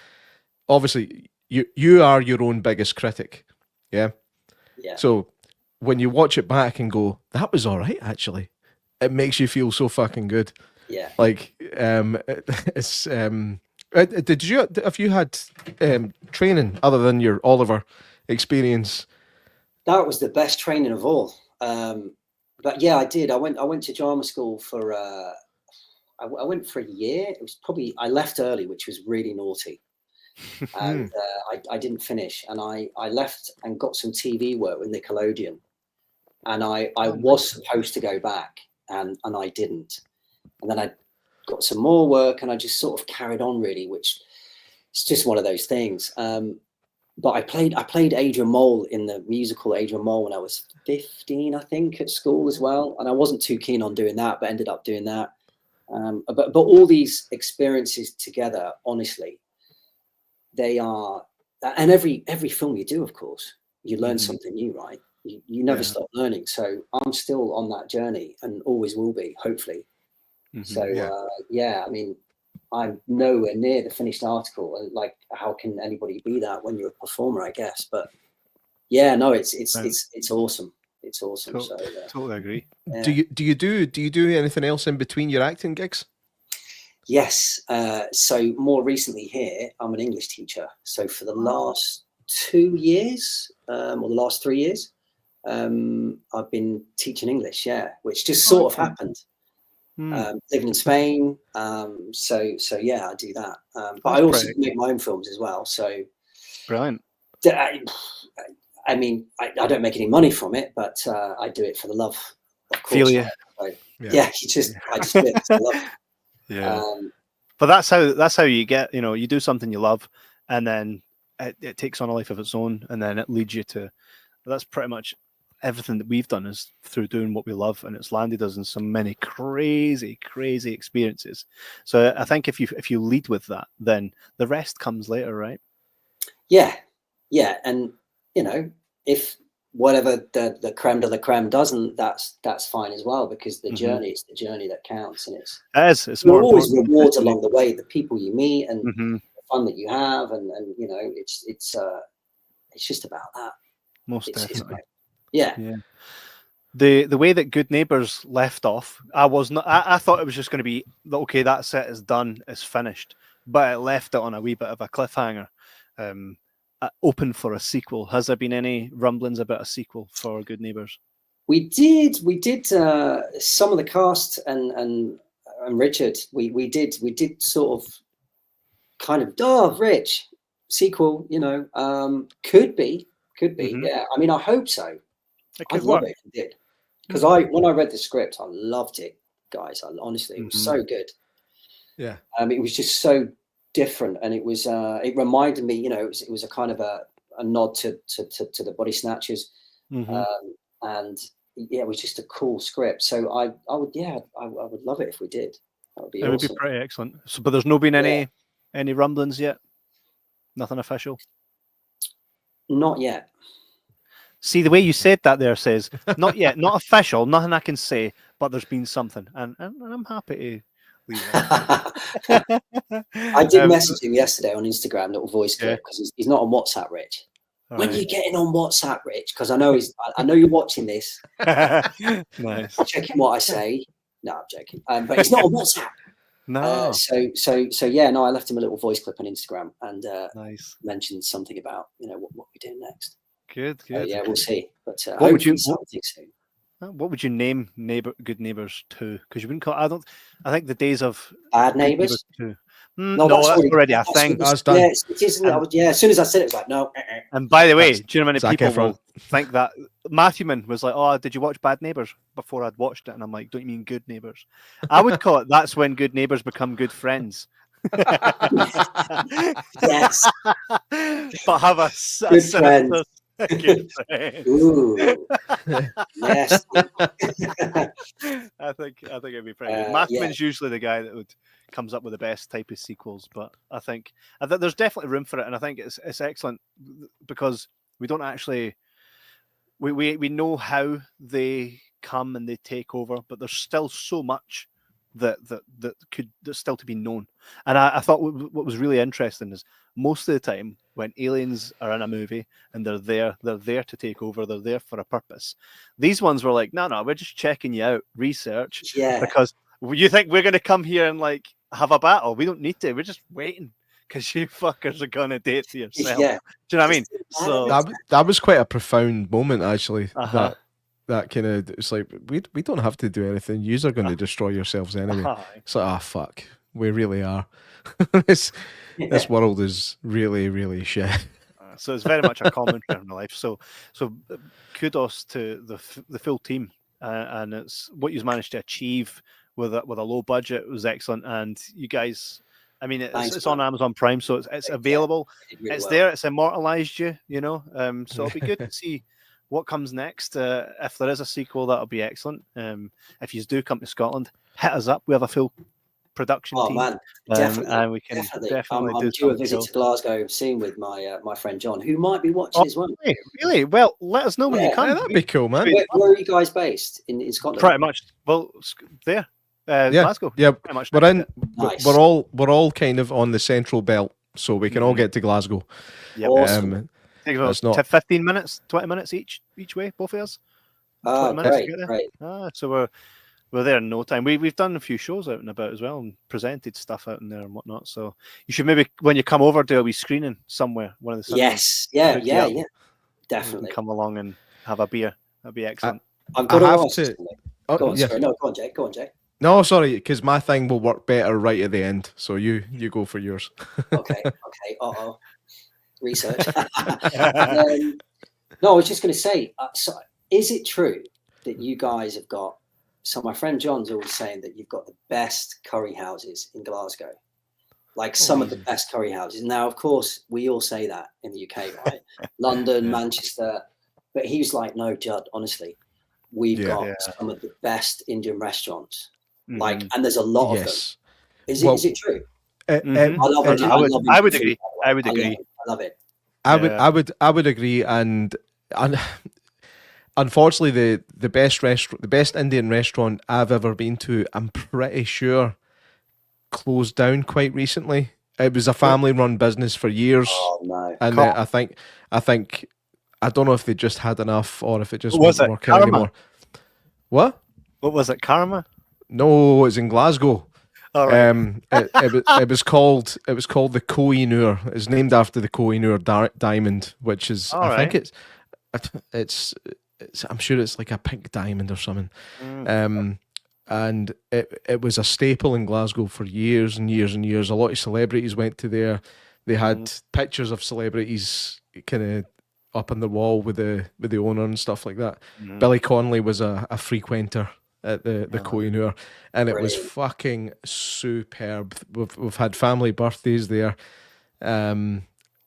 Speaker 2: obviously you are your own biggest critic, yeah. So when you watch it back and go, that was all right, actually, it makes you feel so fucking good.
Speaker 6: Yeah,
Speaker 2: like it's. Have you had training other than your Oliver experience?
Speaker 6: That was the best training of all. But yeah, I did. I went to drama school for. I went for a year. It was probably, I left early, which was really naughty, and I didn't finish. And I left and got some TV work with Nickelodeon, and I was supposed to go back, and I didn't. And then I got some more work, and I just sort of carried on, really, which it's just one of those things. But I played Adrian Mole in the musical Adrian Mole when I was 15, I think, at school as well. And I wasn't too keen on doing that, but ended up doing that. But all these experiences together, honestly, they are, and every film you do, of course, you learn something new, right? You never stop learning. So I'm still on that journey, and always will be, hopefully. So I mean, I'm nowhere near the finished article, and like, how can anybody be that when you're a performer, I guess? But yeah, no, it's awesome. It's awesome.
Speaker 1: Totally agree.
Speaker 2: Yeah. Do you do anything else in between your acting gigs?
Speaker 6: Yes. So more recently here, I'm an English teacher. So for the last 2 years, or the last 3 years, I've been teaching English. Yeah, which just sort of happened. Living in Spain, so yeah, I do that. But I also make my own films as well. So
Speaker 1: brilliant.
Speaker 6: I mean, I don't make any money from it, but I do it for the love. Of course.
Speaker 1: Feel you.
Speaker 6: So, I just do it for the love.
Speaker 1: Yeah. But that's how you get. You do something you love, and then it takes on a life of its own, and then it leads you to. That's pretty much everything that we've done is through doing what we love, and it's landed us in so many crazy experiences. So I think if you lead with that, then the rest comes later, right?
Speaker 6: Yeah, and if whatever the creme de la creme doesn't, that's fine as well, because the journey is the journey that counts, and it's
Speaker 1: more
Speaker 6: always rewards along the way, the people you meet and
Speaker 1: the
Speaker 6: fun that you have, and it's just about that.
Speaker 1: Most definitely.
Speaker 6: Yeah.
Speaker 1: The way that Good Neighbours left off, I thought it was just going to be okay, that set is done, it's finished, but it left it on a wee bit of a cliffhanger, open for a sequel. Has there been any rumblings about a sequel for Good Neighbours?
Speaker 6: We did some of the cast and Richard. We did sort of kind of Rich sequel. Could be. Yeah. I mean, I hope so. I'd love it if it did, because when I read the script, I loved it, guys. Honestly, it was so good.
Speaker 2: Yeah.
Speaker 6: It was just so different, and it was. It reminded me, it was a kind of a nod to the Body Snatchers, and yeah, it was just a cool script. So I would love it if we did. That would be awesome.
Speaker 1: It would be pretty excellent. So, but there's no been any rumblings yet. Nothing official.
Speaker 6: Not yet.
Speaker 1: See, the way you said that there says, not yet, not official, nothing I can say, but there's been something. And I'm happy to leave it.
Speaker 6: I did message him yesterday on Instagram, little voice clip, because he's not on WhatsApp, Rich. when you're getting on WhatsApp, Rich, because I know you're watching this.
Speaker 1: Nice.
Speaker 6: Checking what I say. No, I'm joking. But it's not on WhatsApp.
Speaker 1: No.
Speaker 6: So yeah, no, I left him a little voice clip on Instagram and
Speaker 1: Nice.
Speaker 6: mentioned something about what we're doing next.
Speaker 1: Good.
Speaker 6: Yeah, we'll see. But
Speaker 1: What would you-
Speaker 6: something soon.
Speaker 1: What would you name Good Neighbours 2? Because you wouldn't call. I think the days of
Speaker 6: Bad
Speaker 1: Good
Speaker 6: Neighbours?
Speaker 1: 2.
Speaker 6: No,
Speaker 1: that's already a thing.
Speaker 2: That's done.
Speaker 6: Yeah, it isn't. Yeah, as soon as I said it, it was like no.
Speaker 1: And by the way, do you know how many
Speaker 2: Zac
Speaker 1: people
Speaker 2: Efron.
Speaker 1: will think that Matthewman was like, "Oh, did you watch Bad Neighbours?" Before I'd watched it, and I'm like, "Don't you mean Good Neighbours?" I would call it. That's when good neighbours become good friends.
Speaker 6: Yes.
Speaker 1: But have a
Speaker 6: Good friend.
Speaker 1: Good friend.
Speaker 6: Ooh. Yes.
Speaker 1: I think it'd be pretty good.
Speaker 6: Yeah.
Speaker 1: Matthewman's usually the guy that comes up with the best type of sequels, but I think there's definitely room for it, and I think it's excellent because we don't actually we know how they come and they take over, but there's still so much that's still to be known. And I thought what was really interesting is most of the time when aliens are in a movie and they're there to take over, they're there for a purpose. These ones were like, no, we're just checking you out, research, because you think we're going to come here and like have a battle. We don't need to. We're just waiting because you fuckers are going to date to yourself.
Speaker 6: Yeah.
Speaker 1: Do you know what I mean? So
Speaker 2: That was quite a profound moment, actually.
Speaker 1: Uh-huh.
Speaker 2: That kind of, it's like, we don't have to do anything. Yous are going to destroy yourselves anyway.
Speaker 1: Aye.
Speaker 2: It's like, fuck, we really are. This world is really, really shit.
Speaker 1: So it's very much a commentary on life. So kudos to the full team, and it's what you've managed to achieve with a low budget was excellent. And you guys, I mean, it's on Amazon Prime, so it's available.
Speaker 6: Really well.
Speaker 1: There. It's immortalized you, So it'll be good to see what comes next. If there is a sequel, that'll be excellent. If you do come to Scotland, hit us up. We have a full production team.
Speaker 6: Man, definitely,
Speaker 1: and we can definitely
Speaker 6: I'm
Speaker 1: do
Speaker 6: due a
Speaker 1: something
Speaker 6: visit
Speaker 1: cool.
Speaker 6: to Glasgow soon with my friend John, who might be watching as well.
Speaker 1: Really? Well, let us know when you come.
Speaker 2: Yeah, that'd be cool, man.
Speaker 6: Where are you guys based in Scotland?
Speaker 1: Pretty much. Well, there. Glasgow.
Speaker 2: Yeah,
Speaker 1: Pretty much.
Speaker 6: Nice.
Speaker 2: we're all kind of on the central belt, so we can all get to Glasgow.
Speaker 1: Yep.
Speaker 6: Awesome.
Speaker 1: Take about
Speaker 2: That's not-
Speaker 1: 15 minutes, 20 minutes each way, both of us. 20 minutes to get there.
Speaker 6: Great.
Speaker 1: So we're there in no time. We've done a few shows out and about as well and presented stuff out in there and whatnot. So you should maybe, when you come over, do a wee screening somewhere. One of the cinemas.
Speaker 6: Yes. Yeah.
Speaker 1: You
Speaker 6: Definitely.
Speaker 1: can come along and have a beer. That'd be excellent.
Speaker 6: I've got
Speaker 2: I have
Speaker 6: ask
Speaker 2: to-
Speaker 6: something.
Speaker 2: Oh,
Speaker 6: Go on,
Speaker 2: yeah.
Speaker 6: sorry. No, go on, Jay.
Speaker 2: No, sorry, because my thing will work better right at the end. So you go for yours.
Speaker 6: Okay. Research. No, I was just going to say, so is it true that you guys have got? So my friend John's always saying that you've got the best curry houses in Glasgow, like some of the best curry houses. Now, of course, we all say that in the UK, right? London, Manchester, but he was like, no, Judd, honestly, we've got some of the best Indian restaurants. Like, and there's a lot of them. Is it true? I love it.
Speaker 1: I would agree. I would
Speaker 6: I
Speaker 1: agree.
Speaker 6: love it.
Speaker 2: I would agree, and unfortunately, the best Indian restaurant I've ever been to, I'm pretty sure, closed down quite recently. It was a family-run business for years,
Speaker 6: Oh no!
Speaker 2: and I think I don't know if they just had enough or if it just
Speaker 1: Was
Speaker 2: wasn't
Speaker 1: it
Speaker 2: working
Speaker 1: Karma?
Speaker 2: anymore. What?
Speaker 1: What was it? Karma?
Speaker 2: No, it's in Glasgow.
Speaker 1: All right.
Speaker 2: It was called the Koh-i-Noor. It's named after the Koh-i-Noor diamond, which is
Speaker 1: All
Speaker 2: I think
Speaker 1: right.
Speaker 2: it's I'm sure it's like a pink diamond or something. And it was a staple in Glasgow for years and years and years. A lot of celebrities went to there. They had pictures of celebrities kind of up on the wall with the owner and stuff like that. Billy Connolly was a frequenter at the Koh-i-Noor, and it was fucking superb. We've had family birthdays there, and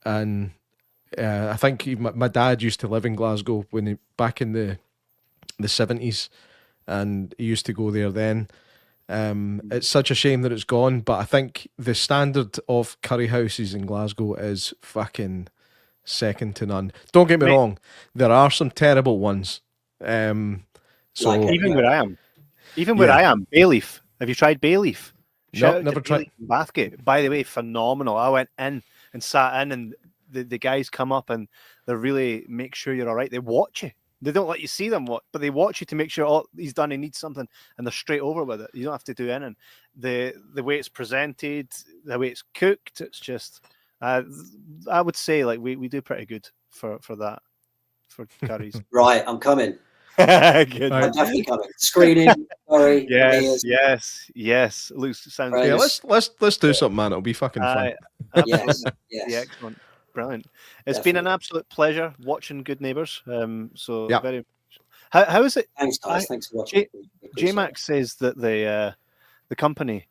Speaker 2: I think my dad used to live in Glasgow back in the 70s, and he used to go there then. It's such a shame that it's gone, but I think the standard of curry houses in Glasgow is fucking second to none. Don't get me wrong, there are some terrible ones. So
Speaker 1: Even where I am, Bayleaf. Have you tried Bayleaf?
Speaker 2: No, never tried.
Speaker 1: Bayleaf in Bathgate. By the way, phenomenal. I went in and sat in, and the guys come up and they really make sure you're all right. They watch you. They don't let you see them, but they watch you to make sure, oh, he's done, he needs something, and they're straight over with it. You don't have to do anything. The way it's presented, the way it's cooked, it's just, I would say, like, we do pretty good for that, for curries.
Speaker 6: Right, I'm coming.
Speaker 1: Good.
Speaker 6: I'm definitely coming. Screening, sorry.
Speaker 1: Yes. Looks sounds
Speaker 6: Right.
Speaker 2: Yeah,
Speaker 1: good.
Speaker 2: let's do something, man. It'll be fucking fun.
Speaker 6: Yes.
Speaker 1: Yeah,
Speaker 6: Yes.
Speaker 1: excellent. Brilliant. It's been an absolute pleasure watching Good Neighbours. So
Speaker 2: Yeah.
Speaker 1: very. How is it?
Speaker 6: Thanks, guys. Thanks for watching.
Speaker 1: J-Max says that the company,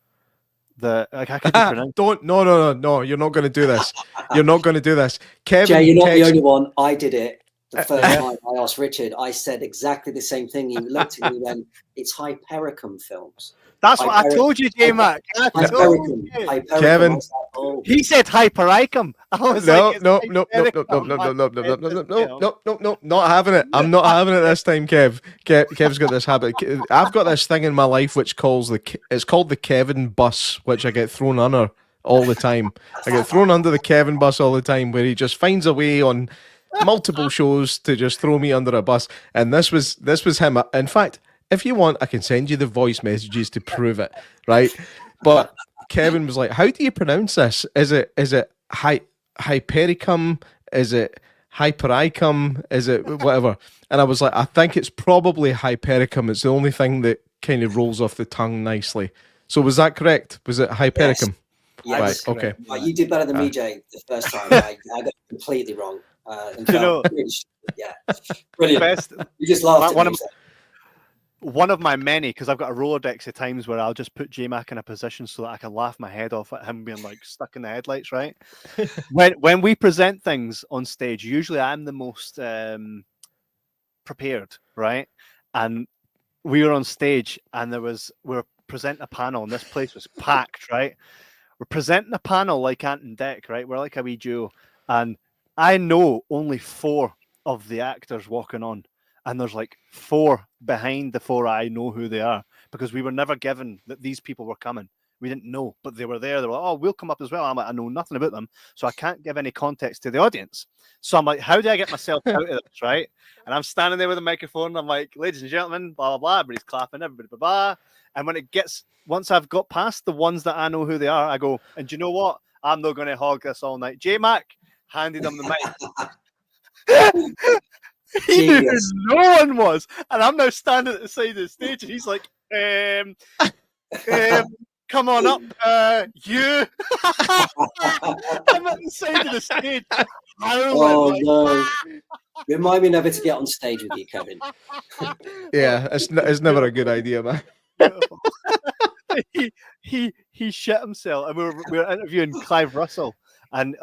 Speaker 1: I could pronounce.
Speaker 2: Don't. No. You're not going to do this. You're not going to do this. Kevin,
Speaker 6: Jay, you're not the only one. I did it the first time I asked Richard. I said exactly the same thing. He looked at me and went, "It's Hypericum Films."
Speaker 1: That's what I told you, J-Mac.
Speaker 6: Hypericum.
Speaker 2: Kevin.
Speaker 6: I was like, oh.
Speaker 1: He said Hypericum. I was
Speaker 2: No,
Speaker 1: like, it's
Speaker 2: no, not having it. I'm not having it this time, Kev. Kev's got this habit. I've got this thing in my life which it's called the Kevin bus, which I get thrown under all the time. I get thrown under the Kevin bus all the time, where he just finds a way on multiple shows to just throw me under a bus. And this was him. In fact, if you want, I can send you the voice messages to prove it, right? But Kevin was like, "How do you pronounce this? Is it Hypericum? Is it Hypericum? Is it whatever?" And I was like, "I think it's probably Hypericum. It's the only thing that kind of rolls off the tongue nicely." So was that correct? Was it Hypericum?
Speaker 6: Yes.
Speaker 2: Right. Okay.
Speaker 6: You did better than me, Jay, the first time. I got it completely wrong. Yeah. Brilliant. You just laughed at me.
Speaker 1: One of my many, because I've got a Rolodex of times where I'll just put J-Mac in a position so that I can laugh my head off at him being like stuck in the headlights, right? when we present things on stage, usually I'm the most prepared, right? And we were on stage and we were presenting a panel and this place was packed, right? We're presenting a panel like Ant and Dec, right? We're like a wee duo. And I know only 4 of the actors walking on. And there's like 4 behind the 4 I know who they are, because we were never given that these people were coming. We didn't know, but they were there. They were like, "Oh, we'll come up as well." I'm like, I know nothing about them, so I can't give any context to the audience. So I'm like, how do I get myself out of this, right? And I'm standing there with a microphone. And I'm like, "Ladies and gentlemen, blah, blah, blah." Everybody's clapping, everybody, blah, blah. And once I've got past the ones that I know who they are, I go, "And do you know what? I'm not going to hog this all night." J-Mac handed him the mic. He knew no one was, and I'm now standing at the side of the stage, and he's like, "Come on up, you." I'm at the side of the stage.
Speaker 6: Oh no! Remind me never to get on stage with you, Kevin.
Speaker 2: Yeah, it's never a good idea, man.
Speaker 1: he shit himself, and we were interviewing Clive Russell, and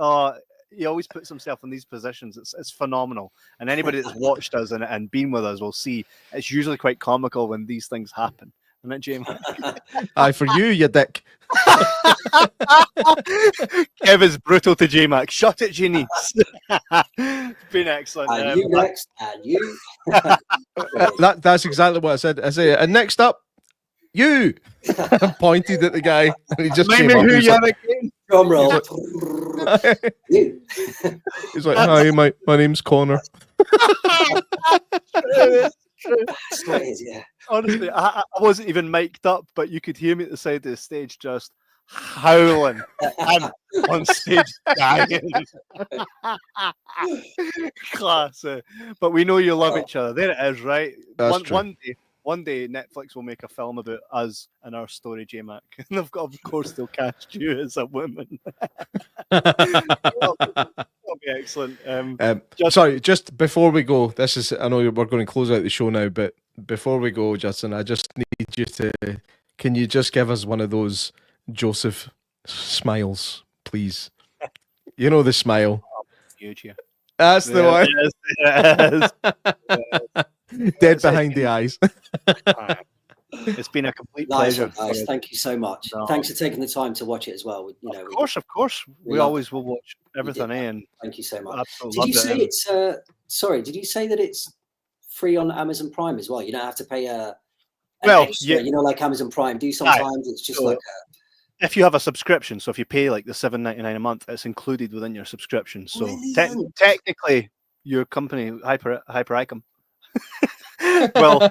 Speaker 1: he always puts himself in these positions. It's phenomenal, and anybody that's watched us and been with us will see it's usually quite comical when these things happen. Isn't it, James?
Speaker 2: Aye, for you dick.
Speaker 1: Kevin's brutal to J-Mac. Shut it, Genie. Been excellent.
Speaker 6: And you next, and you.
Speaker 2: That's exactly what I said. I say, and next up, you. I pointed at the guy, and he just came up.
Speaker 1: Who you are again?
Speaker 6: Drum roll.
Speaker 2: He's like, "Hi, my name's Connor."
Speaker 6: That's what it is, yeah.
Speaker 1: Honestly, I wasn't even mic'd up, but you could hear me at the side of the stage just howling. I'm on stage dying. Class. But we know you love each other. There it is, right?
Speaker 2: That's true.
Speaker 1: One day Netflix will make a film about us and our story, J-Mac. And of course they'll cast you as a woman. That'll be excellent.
Speaker 2: Sorry, just before we go, I know we're going to close out the show now, but before we go, Judson, I just need you can you just give us one of those Joseph smiles, please? You know the smile.
Speaker 1: Huge here.
Speaker 2: That's the one.
Speaker 1: Yes.
Speaker 2: Dead behind the eyes.
Speaker 1: It's been a complete
Speaker 6: Nice
Speaker 1: pleasure.
Speaker 6: one, guys. Thank you so much.
Speaker 1: No.
Speaker 6: Thanks for taking the time to watch it as well.
Speaker 1: Of course. We always will watch everything. And
Speaker 6: thank you so much.
Speaker 1: Absolutely.
Speaker 6: Did you say it's did you say that it's free on Amazon Prime as well? You don't have to pay extra, like Amazon Prime do sometimes. It's just like
Speaker 1: if you have a subscription, so if you pay like the $7.99 a month, it's included within your subscription. So
Speaker 6: Brilliant.
Speaker 1: technically, your company Hypericum will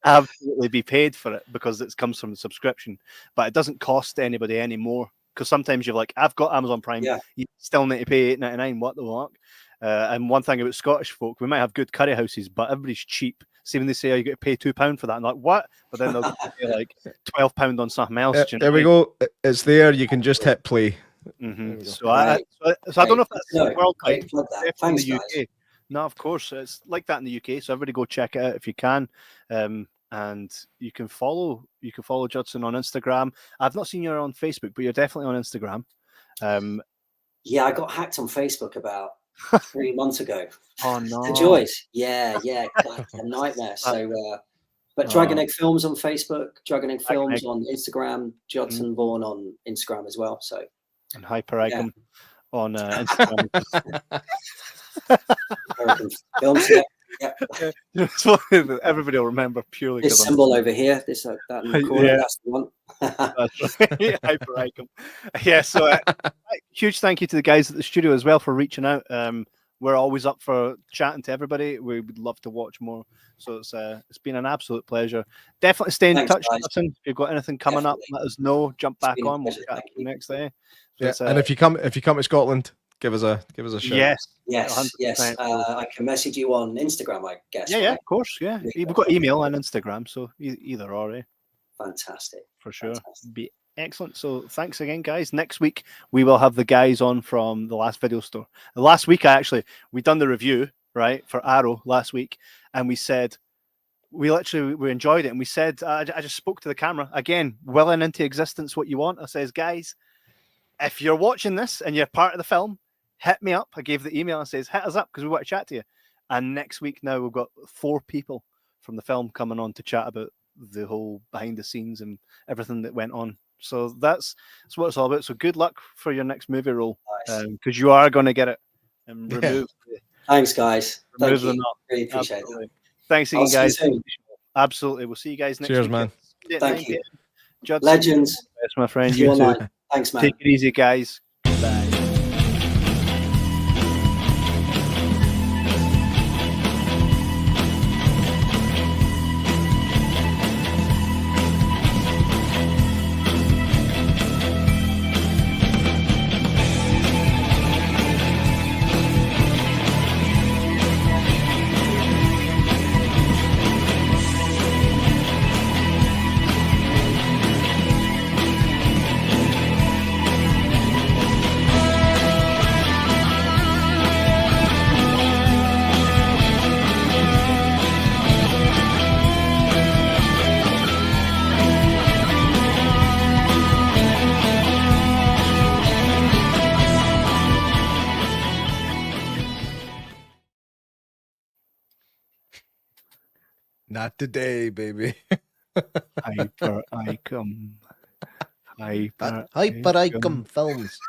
Speaker 1: absolutely be paid for it because it comes from the subscription, but it doesn't cost anybody anymore. Because sometimes you're like, I've got Amazon Prime, you still need to pay $8.99. What the fuck? And one thing about Scottish folk, we might have good curry houses, but everybody's cheap. See, when they say, oh, you got to pay £2 for that, I'm like, what? But then they'll pay like £12 on something else.
Speaker 2: There we go. It's there. You can just hit play.
Speaker 1: So I don't know if that's worldwide.
Speaker 6: Thanks,
Speaker 1: in the UK. No, of course, it's like that in the UK. So everybody go check it out if you can. And you can follow Judson on Instagram. I've not seen you on Facebook, but you're definitely on Instagram.
Speaker 6: Yeah, I got hacked on Facebook about 3 months ago.
Speaker 1: Oh no,
Speaker 6: the joys. Yeah, God, a nightmare. So, but Dragon Egg Films on Facebook, Dragon Egg Films on Instagram, Judson Vaughan on Instagram as well. So,
Speaker 1: and Hypericum on Instagram.
Speaker 6: Films,
Speaker 1: So everybody will remember purely
Speaker 6: this symbol over here, this that in the corner, that's the one.
Speaker 1: That's right. Hypericum. Yeah, so huge thank you to the guys at the studio as well for reaching out. We're always up for chatting to everybody. We would love to watch more. So it's been an absolute pleasure. Definitely stay in touch, Judson. If you've got anything coming up, let us know. Jump back on. We'll chat next day. So
Speaker 2: and if you come to Scotland, give us a shout.
Speaker 6: Yes. I can message you on Instagram, I guess.
Speaker 1: Yeah, of course. Yeah, we've got email and Instagram, so either or.
Speaker 6: Fantastic.
Speaker 1: For sure. Be excellent. So thanks again, guys. Next week we will have the guys on from the Last Video Store. Last week we done the review right for Arrow last week, and we said we enjoyed it, and we said I just spoke to the camera again, willing into existence what you want. I says, guys, if you're watching this and you're part of the film, hit me up. I gave the email and says, hit us up because we want to chat to you. And next week now we've got 4 people from the film coming on to chat about the whole behind the scenes and everything that went on. So that's what it's all about. So good luck for your next movie role, because you are going to get it. And remove.
Speaker 6: Thanks, guys. Thank you.
Speaker 1: Really
Speaker 6: appreciate
Speaker 1: it.
Speaker 6: it.
Speaker 1: Thanks again, guys. Absolutely. We'll see you guys next week.
Speaker 2: Cheers, man.
Speaker 6: Thank you.
Speaker 1: Judson,
Speaker 6: Legends.
Speaker 1: yes, my friend. You too.
Speaker 6: Thanks, man.
Speaker 1: Take it easy, guys. Bye.
Speaker 2: Not today, baby.
Speaker 1: Hypericum.
Speaker 2: Hypericum Films.